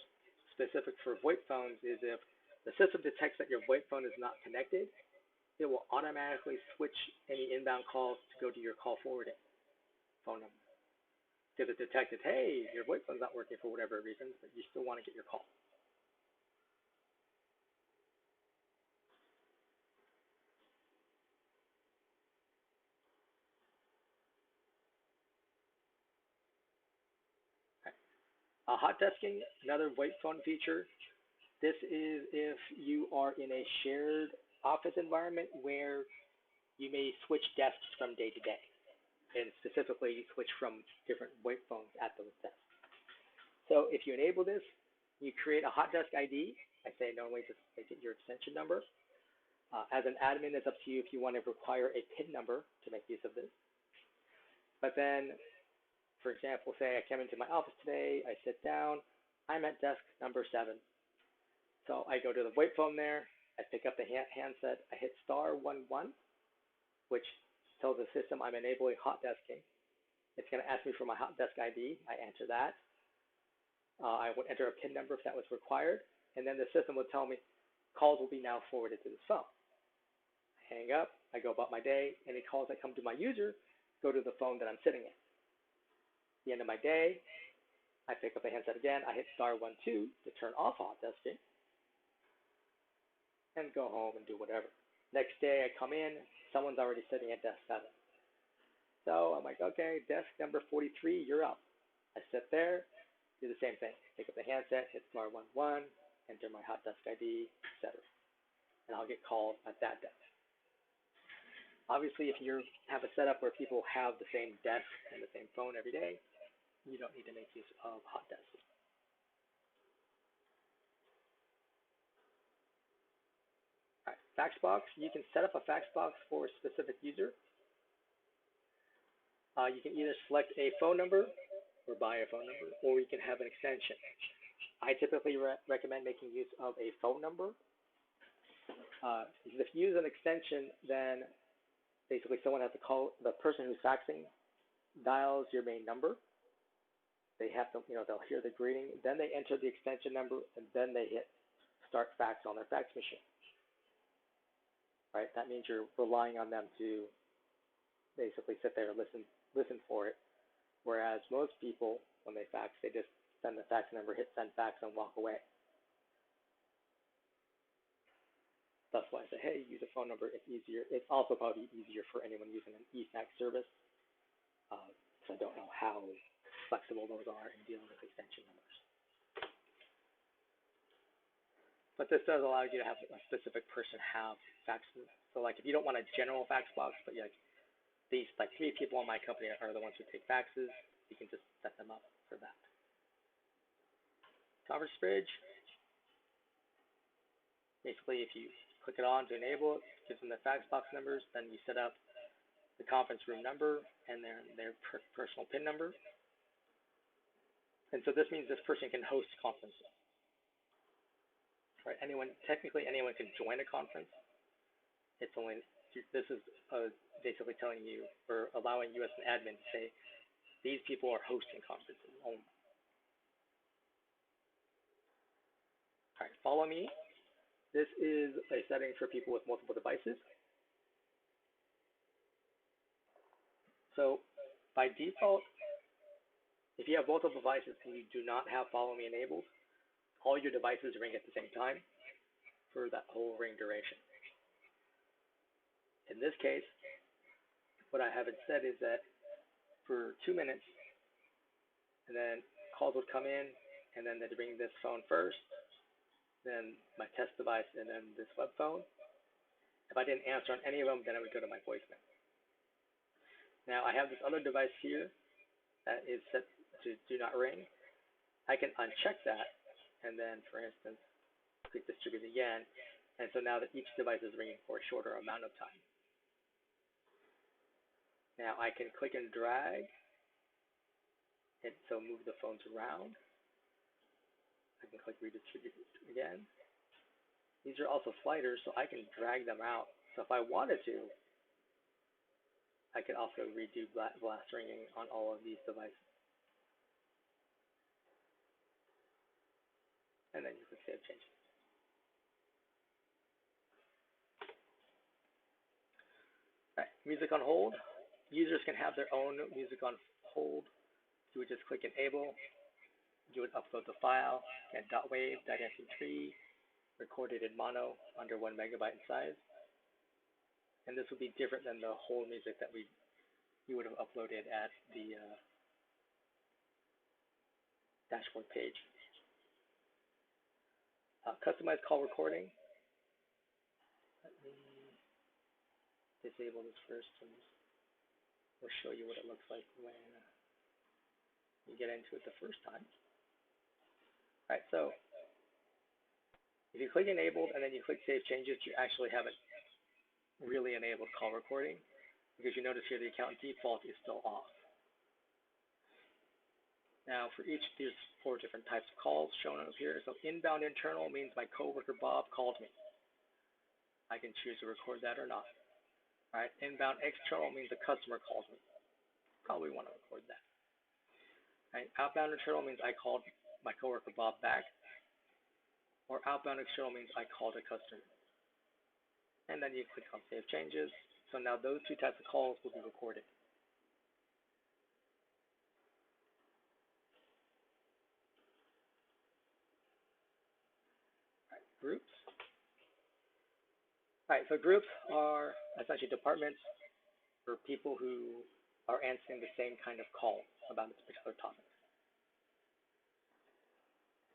A: specific for VoIP phones is if the system detects that your VoIP phone is not connected, it will automatically switch any inbound calls to go to your call forwarding phone number. Because it detected, hey, your VoIP phone's not working for whatever reason, but you still want to get your call. Hot desking, another VoIP phone feature. This is if you are in a shared office environment where you may switch desks from day to day. And specifically, you switch from different VoIP phones at those desks. So if you enable this, you create a hot desk ID. I say normally just make it your extension number. As an admin, it's up to you if you want to require a PIN number to make use of this. But then, for example, say I came into my office today, I sit down, I'm at desk number 7. So I go to the VoIP phone there, I pick up the handset, I hit *11, which tells the system I'm enabling hot desking. It's going to ask me for my hot desk ID. I enter that. I would enter a PIN number if that was required, and then the system will tell me calls will be now forwarded to this phone. I hang up, I go about my day. Any calls that come to my user go to the phone that I'm sitting in. At the end of my day, I pick up the handset again. I hit *12 to turn off hot desking and go home and do whatever. Next day, I come in, someone's already sitting at desk 7. So I'm like, okay, desk number 43, you're up. I sit there, do the same thing. Pick up the handset, hit *11, enter my hot desk ID, etc. And I'll get called at that desk. Obviously, if you have a setup where people have the same desk and the same phone every day, you don't need to make use of hot desking. All right, Faxbox, you can set up a Faxbox for a specific user. You can either select a phone number or buy a phone number, or you can have an extension. I typically recommend making use of a phone number. If you use an extension, then basically someone has to call the person who's faxing, dials your main number. They have to, they'll hear the greeting, then they enter the extension number, and then they hit start fax on their fax machine. Right? That means you're relying on them to basically sit there and listen for it. Whereas most people, when they fax, they just send the fax number, hit send fax, and walk away. That's why I say, hey, use a phone number. It's easier. It's also probably easier for anyone using an eFax service. So I don't know how flexible those are in dealing with extension numbers. But this does allow you to have a specific person have faxes. So like if you don't want a general fax box, but like these 3 people in my company are the ones who take faxes, you can just set them up for that. Conference bridge. Basically, if you click it on to enable it, it gives them the fax box numbers, then you set up the conference room number and their personal PIN number. And so this means this person can host conferences. Right? Technically anyone can join a conference. It's only, this is basically telling you, or allowing you as an admin to say, these people are hosting conferences only. All right, follow me. This is a setting for people with multiple devices. So by default, if you have multiple devices and you do not have follow me enabled, all your devices ring at the same time for that whole ring duration. In this case, what I have it set is that for 2 minutes, and then calls would come in, and then they'd ring this phone first, then my test device, and then this web phone. If I didn't answer on any of them, then it would go to my voicemail. Now I have this other device here that is set to do not ring. I can uncheck that, and then, for instance, click distribute again, and so now that each device is ringing for a shorter amount of time. Now I can click and drag, and so move the phones around. I can click redistribute again. These are also sliders, so I can drag them out. So if I wanted to, I could also redo blast ringing on all of these devices. And then you can save changes.
B: Music on hold. Users can have their own music on hold. You would just click enable. You would upload the file, again, .wav.mp3, recorded in mono under 1 megabyte in size. And this would be different than the whole music that you would have uploaded at the dashboard page. Customized call recording. Let me disable this first, and we'll show you what it looks like when you get into it the first time. All right, so if you click enabled and then you click save changes, you actually haven't really enabled call recording, because you notice here the account default is still off. Now for each, there's 4 different types of calls shown up here. So inbound internal means my coworker Bob called me. I can choose to record that or not. All right, inbound external means the customer called me. Probably want to record that. All right, outbound internal means I called my coworker Bob back. Or outbound external means I called a customer. And then you click on save changes. So now those 2 types of calls will be recorded. All right, groups. All right, so groups are essentially departments for people who are answering the same kind of call about this particular topic.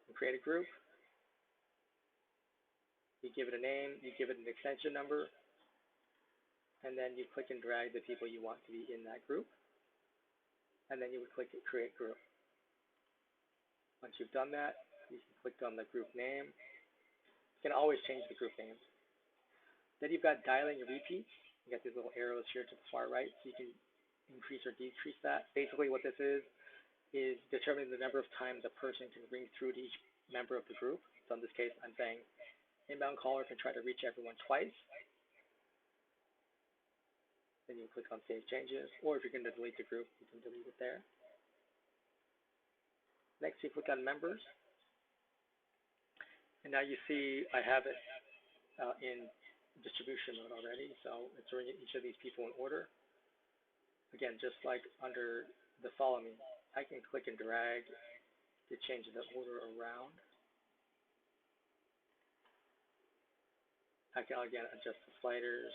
B: You create a group. You give it a name. You give it an extension number. And then you click and drag the people you want to be in that group. And then you would click create group. Once you've done that, you can click on the group name. You can always change the group name. Then you've got dialing repeats. You got these little arrows here to the far right, so you can increase or decrease that. Basically what this is determining the number of times a person can ring through to each member of the group. So in this case, I'm saying inbound caller can try to reach everyone twice. Then you click on save changes, or if you're going to delete the group, you can delete it there. Next, you click on members. And now you see I have it in distribution mode already, so it's bringing each of these people in order. Again, just like under the follow me, I can click and drag to change the order around. I can again adjust the sliders.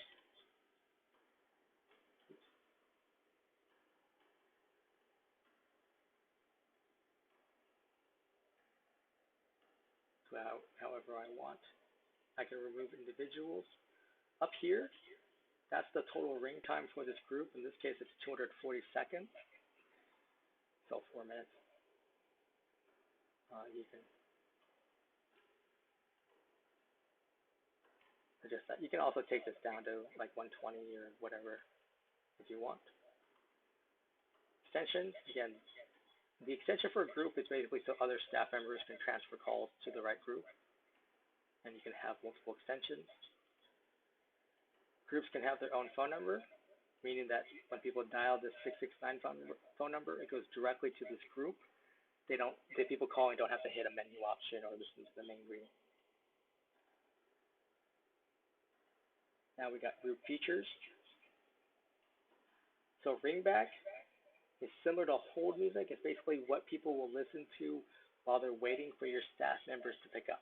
B: So however I want. I can remove individuals. Up here, that's the total ring time for this group. In this case, it's 240 seconds. So 4 minutes. You can adjust that. You can also take this down to like 120 or whatever if you want. Extensions, again, the extension for a group is basically so other staff members can transfer calls to the right group. And you can have multiple extensions. Groups can have their own phone number, meaning that when people dial this 669 phone number, it goes directly to this group. The people calling don't have to hit a menu option or listen to the main greeting. Now we got group features. So ringback is similar to hold music. It's basically what people will listen to while they're waiting for your staff members to pick up.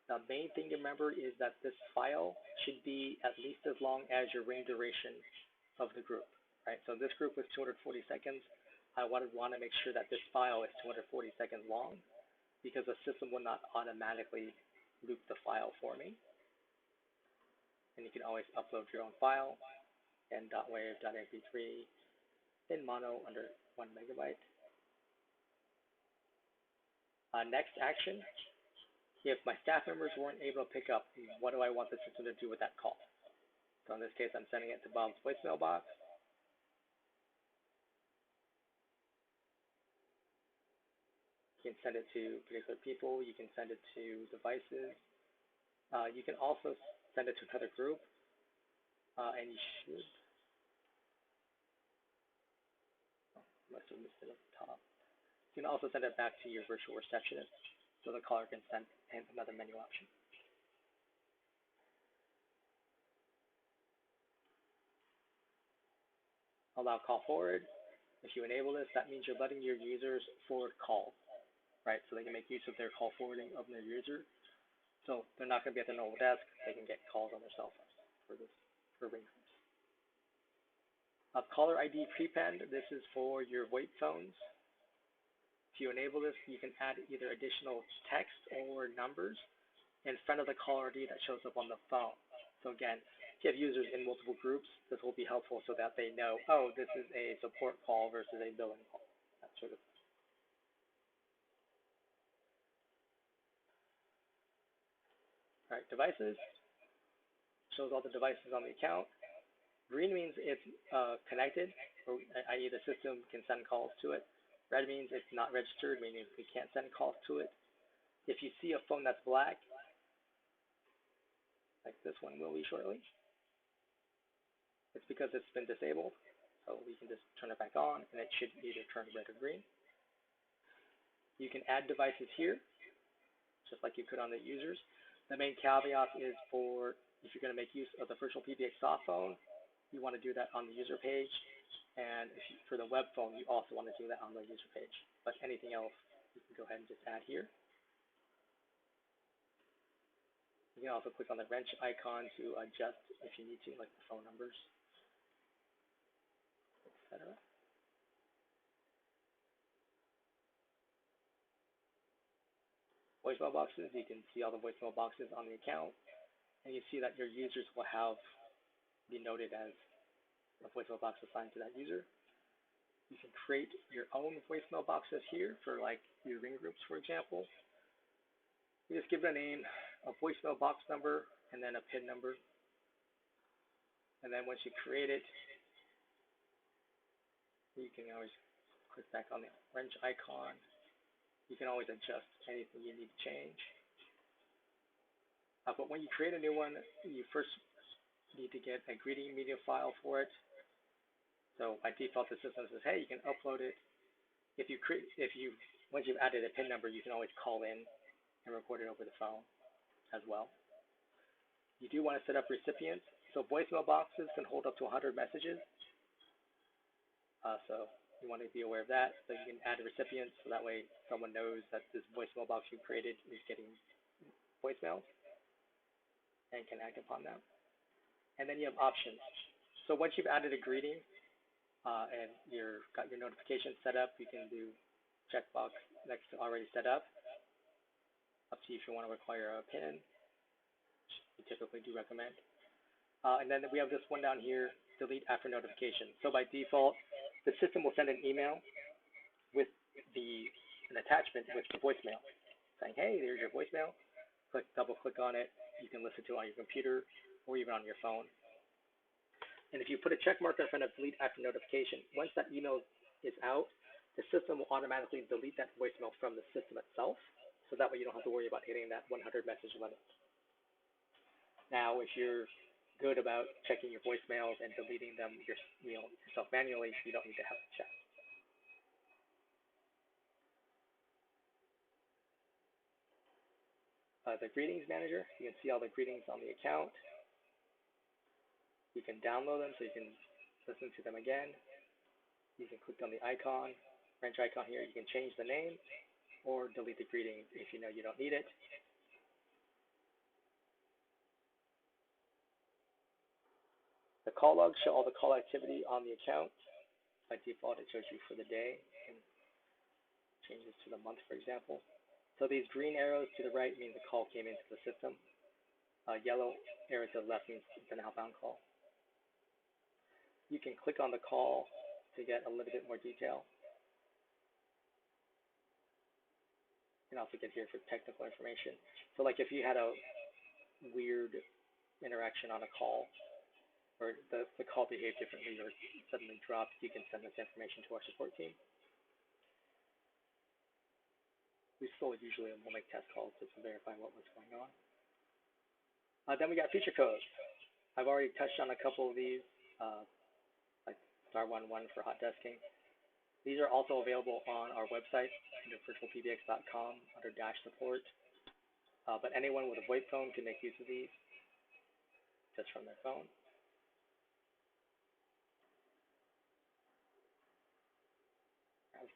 B: The main thing to remember is that this file should be at least as long as your ring duration of the group, right? So this group was 240 seconds. I want to make sure that this file is 240 seconds long because the system will not automatically loop the file for me. And you can always upload your own file in .wav.mp3 in mono under 1 megabyte. Next action. If my staff members weren't able to pick up, what do I want the system to do with that call? So in this case, I'm sending it to Bob's voicemail box. You can send it to particular people. You can send it to devices. You can also send it to another group. And you should, must have missed it at the top. You can also send it back to your virtual receptionist, so the caller can send another menu option. allow call forward. If you enable this, that means you're letting your users forward calls, right? So they can make use of their call forwarding of their user. So they're not going to be at their normal desk. They can get calls on their cell phones for ring groups. Caller ID Prepend, this is for your VoIP phones. If you enable this, you can add either additional text or numbers in front of the caller ID that shows up on the phone. So again, if you have users in multiple groups, this will be helpful so that they know, oh, this is a support call versus a billing call, that sort of thing. All right, devices, shows all the devices on the account. Green means it's connected, or i.e. the system can send calls to it. Red means it's not registered, meaning we can't send calls to it. If you see a phone that's black, like this one will be shortly, it's because it's been disabled. So we can just turn it back on, and it should either turn red or green. You can add devices here, just like you could on the users. The main caveat is for if you're going to make use of the VirtualPBX soft phone, you want to do that on the user page. And if you, for the web phone, you also want to do that on the user page. But anything else, you can go ahead and just add here. You can also click on the wrench icon to adjust if you need to, like the phone numbers, etc. Voicemail boxes, you can see all the voicemail boxes on the account, and you see that your users will be noted as a voicemail box assigned to that user. You can create your own voicemail boxes here for like your ring groups, for example. You just give it a name, a voicemail box number, and then a PIN number. And then once you create it, you can always click back on the wrench icon. You can always adjust anything you need to change. But when you create a new one, you first need to get a greeting media file for it. So by default, the system says, hey, you can upload it. Once you've added a PIN number, you can always call in and record it over the phone as well. You do want to set up recipients. So voicemail boxes can hold up to 100 messages. So you want to be aware of that. So you can add recipients, so that way someone knows that this voicemail box you created is getting voicemails and can act upon them. And then you have options. So once you've added a greeting and got your notifications set up, you can do checkbox next to already set up. Up to you if you want to require a PIN, which we typically do recommend. And then we have this one down here, delete after notification. So by default, the system will send an email with an attachment with the voicemail, saying, hey, there's your voicemail. Double click on it. You can listen to it on your computer or even on your phone. And if you put a check mark in front of delete after notification, once that email is out, the system will automatically delete that voicemail from the system itself. So that way you don't have to worry about hitting that 100 message limit. Now, if you're good about checking your voicemails and deleting them yourself manually, you don't need to have to check. The greetings manager, you can see all the greetings on the account. You can download them so you can listen to them again. You can click on the icon, wrench icon here. You can change the name or delete the greeting if you know you don't need it. The call logs show all the call activity on the account. By default, it shows you for the day. You can change this to the month, for example. So these green arrows to the right mean the call came into the system. Yellow arrows to the left means it's an outbound call. You can click on the call to get a little bit more detail. You can also get here for technical information. So like if you had a weird interaction on a call, or the call behaved differently or suddenly dropped, you can send this information to our support team. We still usually will make test calls just to verify what was going on. Then we got feature codes. I've already touched on a couple of these, like *11 for hot desking. These are also available on our website under virtualpbx.com under --support. But anyone with a VoIP phone can make use of these just from their phone.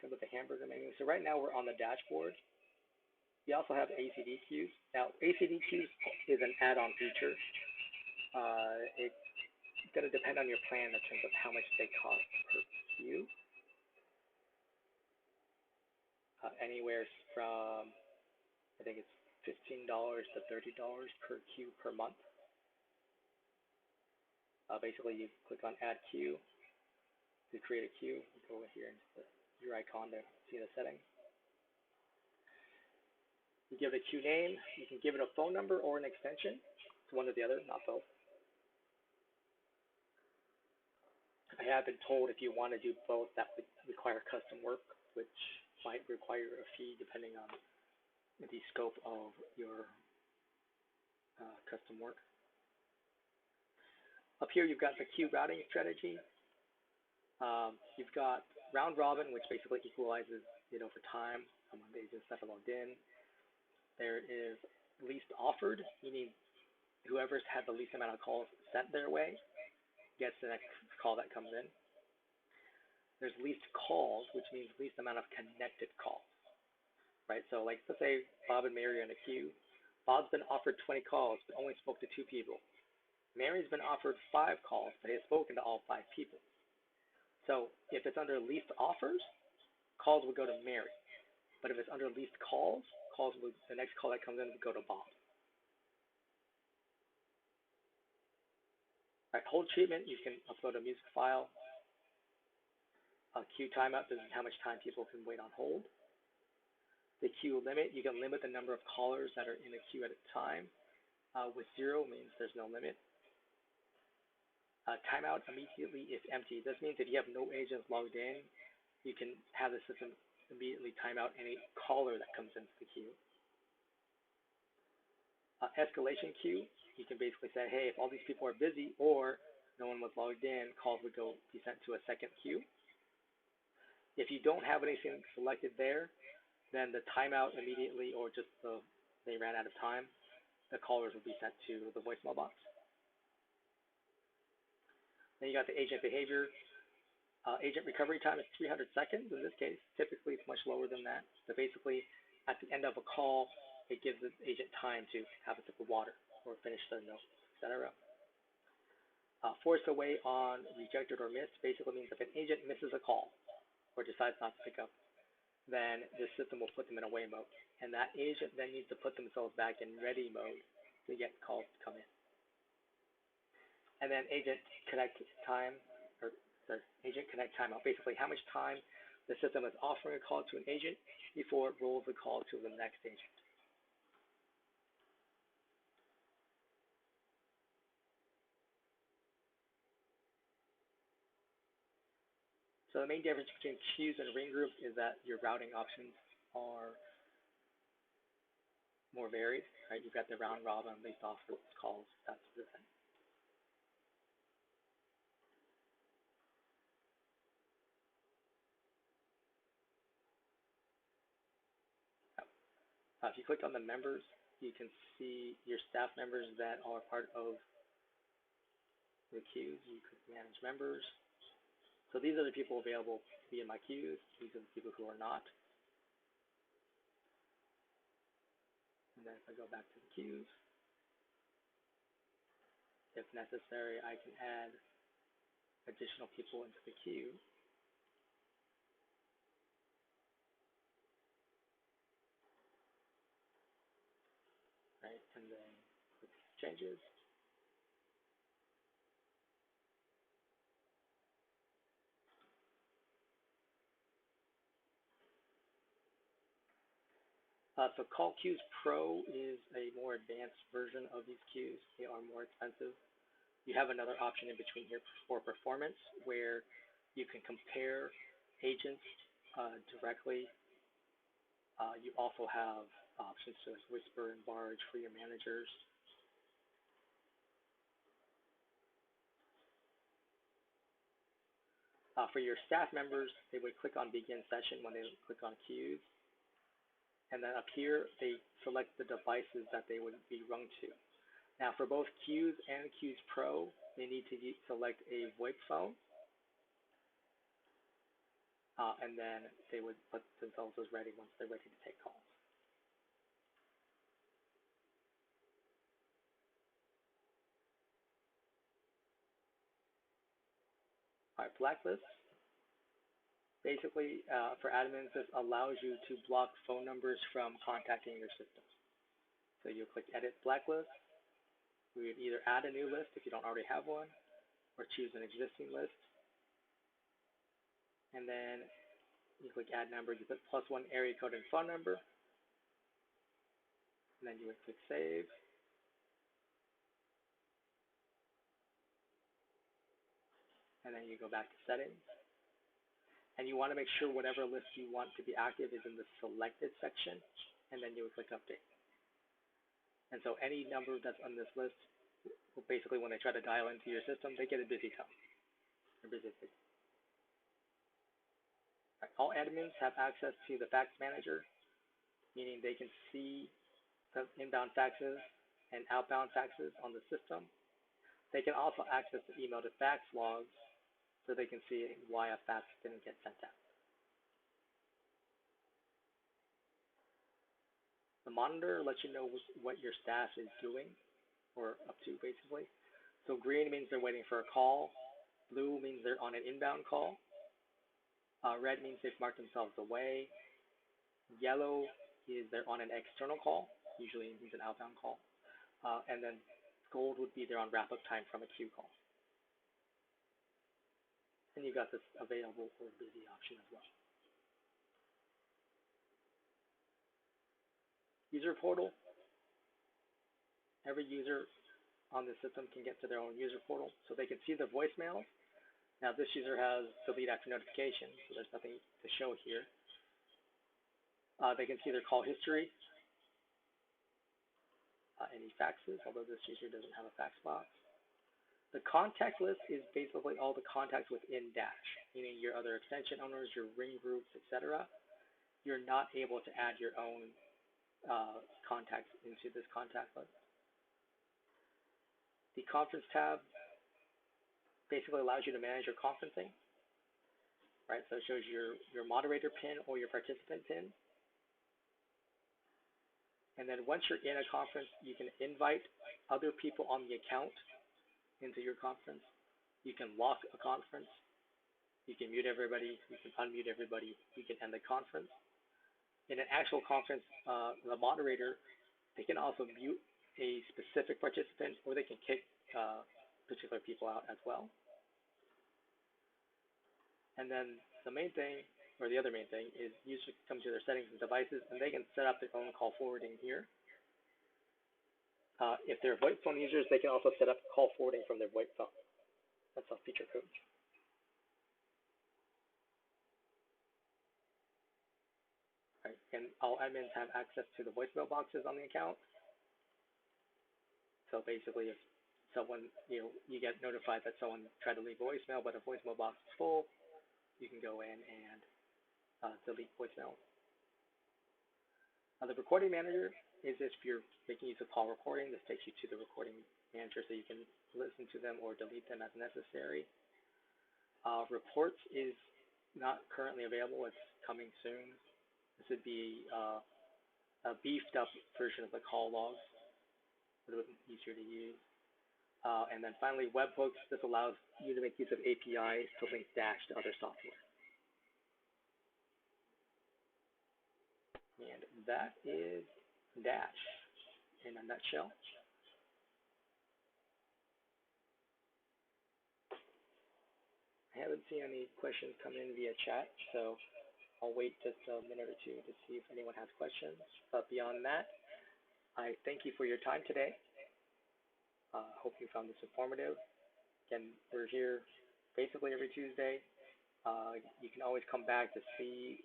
B: go with the hamburger menu. So right now we're on the dashboard. We also have Acv Queues. Now, Acv Queues is an add-on feature. It's going to depend on your plan in terms of how much they cost per queue. Anywhere from, I think it's $15 to $30 per queue per month. Basically, you click on Add Queue to create a queue. You go over here and your icon to see the settings. You give it a queue name. You can give it a phone number or an extension. It's one or the other, not both. I have been told if you want to do both, that would require custom work, which might require a fee depending on the scope of your custom work. Up here, you've got the queue routing strategy. You've got round robin, which basically equalizes it over time among the agents that are logged in. There is least offered, meaning whoever's had the least amount of calls sent their way gets the next call that comes in. There's least calls, which means least amount of connected calls, right? So like, let's say Bob and Mary are in a queue. Bob's been offered 20 calls, but only spoke to 2 people. Mary's been offered 5 calls, but has spoken to all 5 people. So if it's under least offers, calls would go to Mary. But if it's under least calls, the next call that comes in would go to Bob. All right, hold treatment, you can upload a music file. Queue timeout, this is how much time people can wait on hold. The queue limit, you can limit the number of callers that are in a queue at a time. With 0 means there's no limit. Timeout immediately if empty. This means if you have no agents logged in, you can have the system immediately time out any caller that comes into the queue. Escalation queue, you can basically say, hey, if all these people are busy or no one was logged in, calls would be sent to a second queue. If you don't have anything selected there, then the timeout immediately or just they ran out of time, the callers will be sent to the voicemail box. Then you got the agent behavior. Agent recovery time is 300 seconds. In this case, typically it's much lower than that. So basically, at the end of a call, it gives the agent time to have a sip of water or finish their note, etc. Force away on rejected or missed basically means if an agent misses a call or decides not to pick up, then the system will put them in away mode. And that agent then needs to put themselves back in ready mode to get calls to come in. And then agent connect time, or sorry, agent connect timeout. Basically, how much time the system is offering a call to an agent before it rolls the call to the next agent. So the main difference between queues and ring groups is that your routing options are more varied, right? You've got the round robin, least offers, calls, that sort of thing. If you click on the members, you can see your staff members that are part of the queues. You could manage members. So these are the people available to be in my queues. These are the people who are not. And then if I go back to the queues, if necessary, I can add additional people into the queue. Right, and then click changes. So Call Queues Pro is a more advanced version of these queues. They are more expensive. You have another option in between here for performance, where you can compare agents directly. You also have options to whisper and barge for your managers. For your staff members, they would click on Begin Session when they click on Queues. And then up here, they select the devices that they would be rung to. Now, for both Queues and Queues Pro, they need to select a VoIP phone. and then they would put themselves as ready once they're ready to take calls. All right, Blacklist. Basically, for admins, this allows you to block phone numbers from contacting your system. So you click Edit Blacklist. We would either add a new list if you don't already have one, or choose an existing list. And then you click Add Number. You put +1 area code and phone number. And then you would click Save. And then you go back to Settings. And you want to make sure whatever list you want to be active is in the Selected section. And then you would click Update. And so any number that's on this list, basically when they try to dial into your system, they get a busy tone. All admins have access to the Fax Manager, meaning they can see the inbound faxes and outbound faxes on the system. They can also access the email to fax logs so they can see why a fax didn't get sent out. The monitor lets you know what your staff is doing or up to, basically. So green means they're waiting for a call. Blue means they're on an inbound call. Red means they've marked themselves away. Yellow is they're on an external call, usually means an outbound call. And then gold would be they're on wrap-up time from a queue call. And you got this available or busy option as well. User portal. Every user on the system can get to their own user portal, so they can see the voicemails. Now this user has delete after notification, so there's nothing to show here. They can see their call history, any faxes, although this user doesn't have a fax box. The contact list is basically all the contacts within Dash, meaning your other extension owners, your ring groups, etc. You're not able to add your own contacts into this contact list. The conference tab basically allows you to manage your conferencing, right? So it shows your moderator pin or your participant pin. And then once you're in a conference, you can invite other people on the account into your conference. You can lock a conference. You can mute everybody. You can unmute everybody. You can end the conference. In an actual conference, the moderator, they can also mute a specific participant, or they can kick particular people out as well. And then the main thing, or the other main thing, is users come to their settings and devices, and they can set up their own call forwarding here. If they're VoIP phone users, they can also set up call forwarding from their VoIP phone. That's a feature code. Right. And all admins have access to the voicemail boxes on the account. So basically, if someone, you get notified that someone tried to leave a voicemail, but a voicemail box is full, you can go in and delete voicemail. The recording manager is if you're making use of call recording. This takes you to the recording manager so you can listen to them or delete them as necessary. Reports is not currently available. It's coming soon. This would be a beefed up version of the call logs, a little bit easier to use. And then finally, webhooks. This allows you to make use of APIs to link Dash to other software. And that is Dash in a nutshell. I haven't seen any questions come in via chat, so I'll wait just a minute or two to see if anyone has questions. But beyond that, I thank you for your time today. Hope you found this informative. Again, we're here basically every Tuesday. You can always come back to see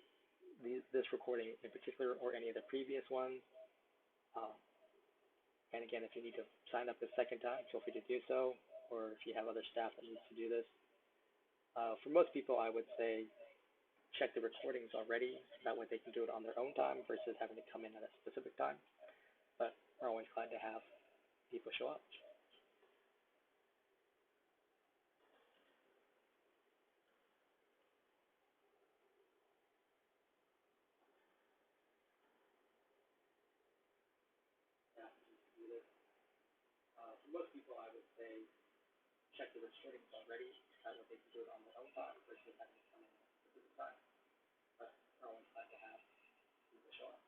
B: this recording in particular or any of the previous ones. And again, if you need to sign up a second time, feel free to do so, or if you have other staff that needs to do this. For most people, I would say check the recordings already. That way they can do it on their own time versus having to come in at a specific time. But we're always glad to have people show up. most people, I would say, check the recordings already, that way they can do it on their own time versus having to come in at the time. But they're always glad to have people show up.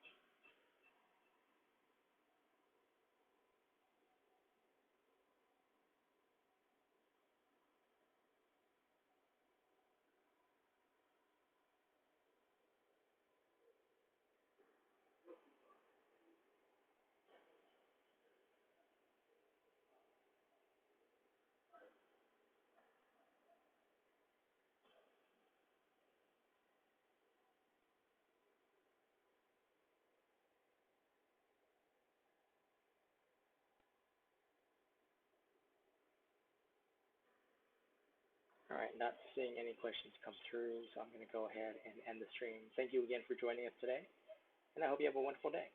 A: All right, not seeing any questions come through, so I'm going to go ahead and end the stream. Thank you again for joining us today, and I hope you have a wonderful day.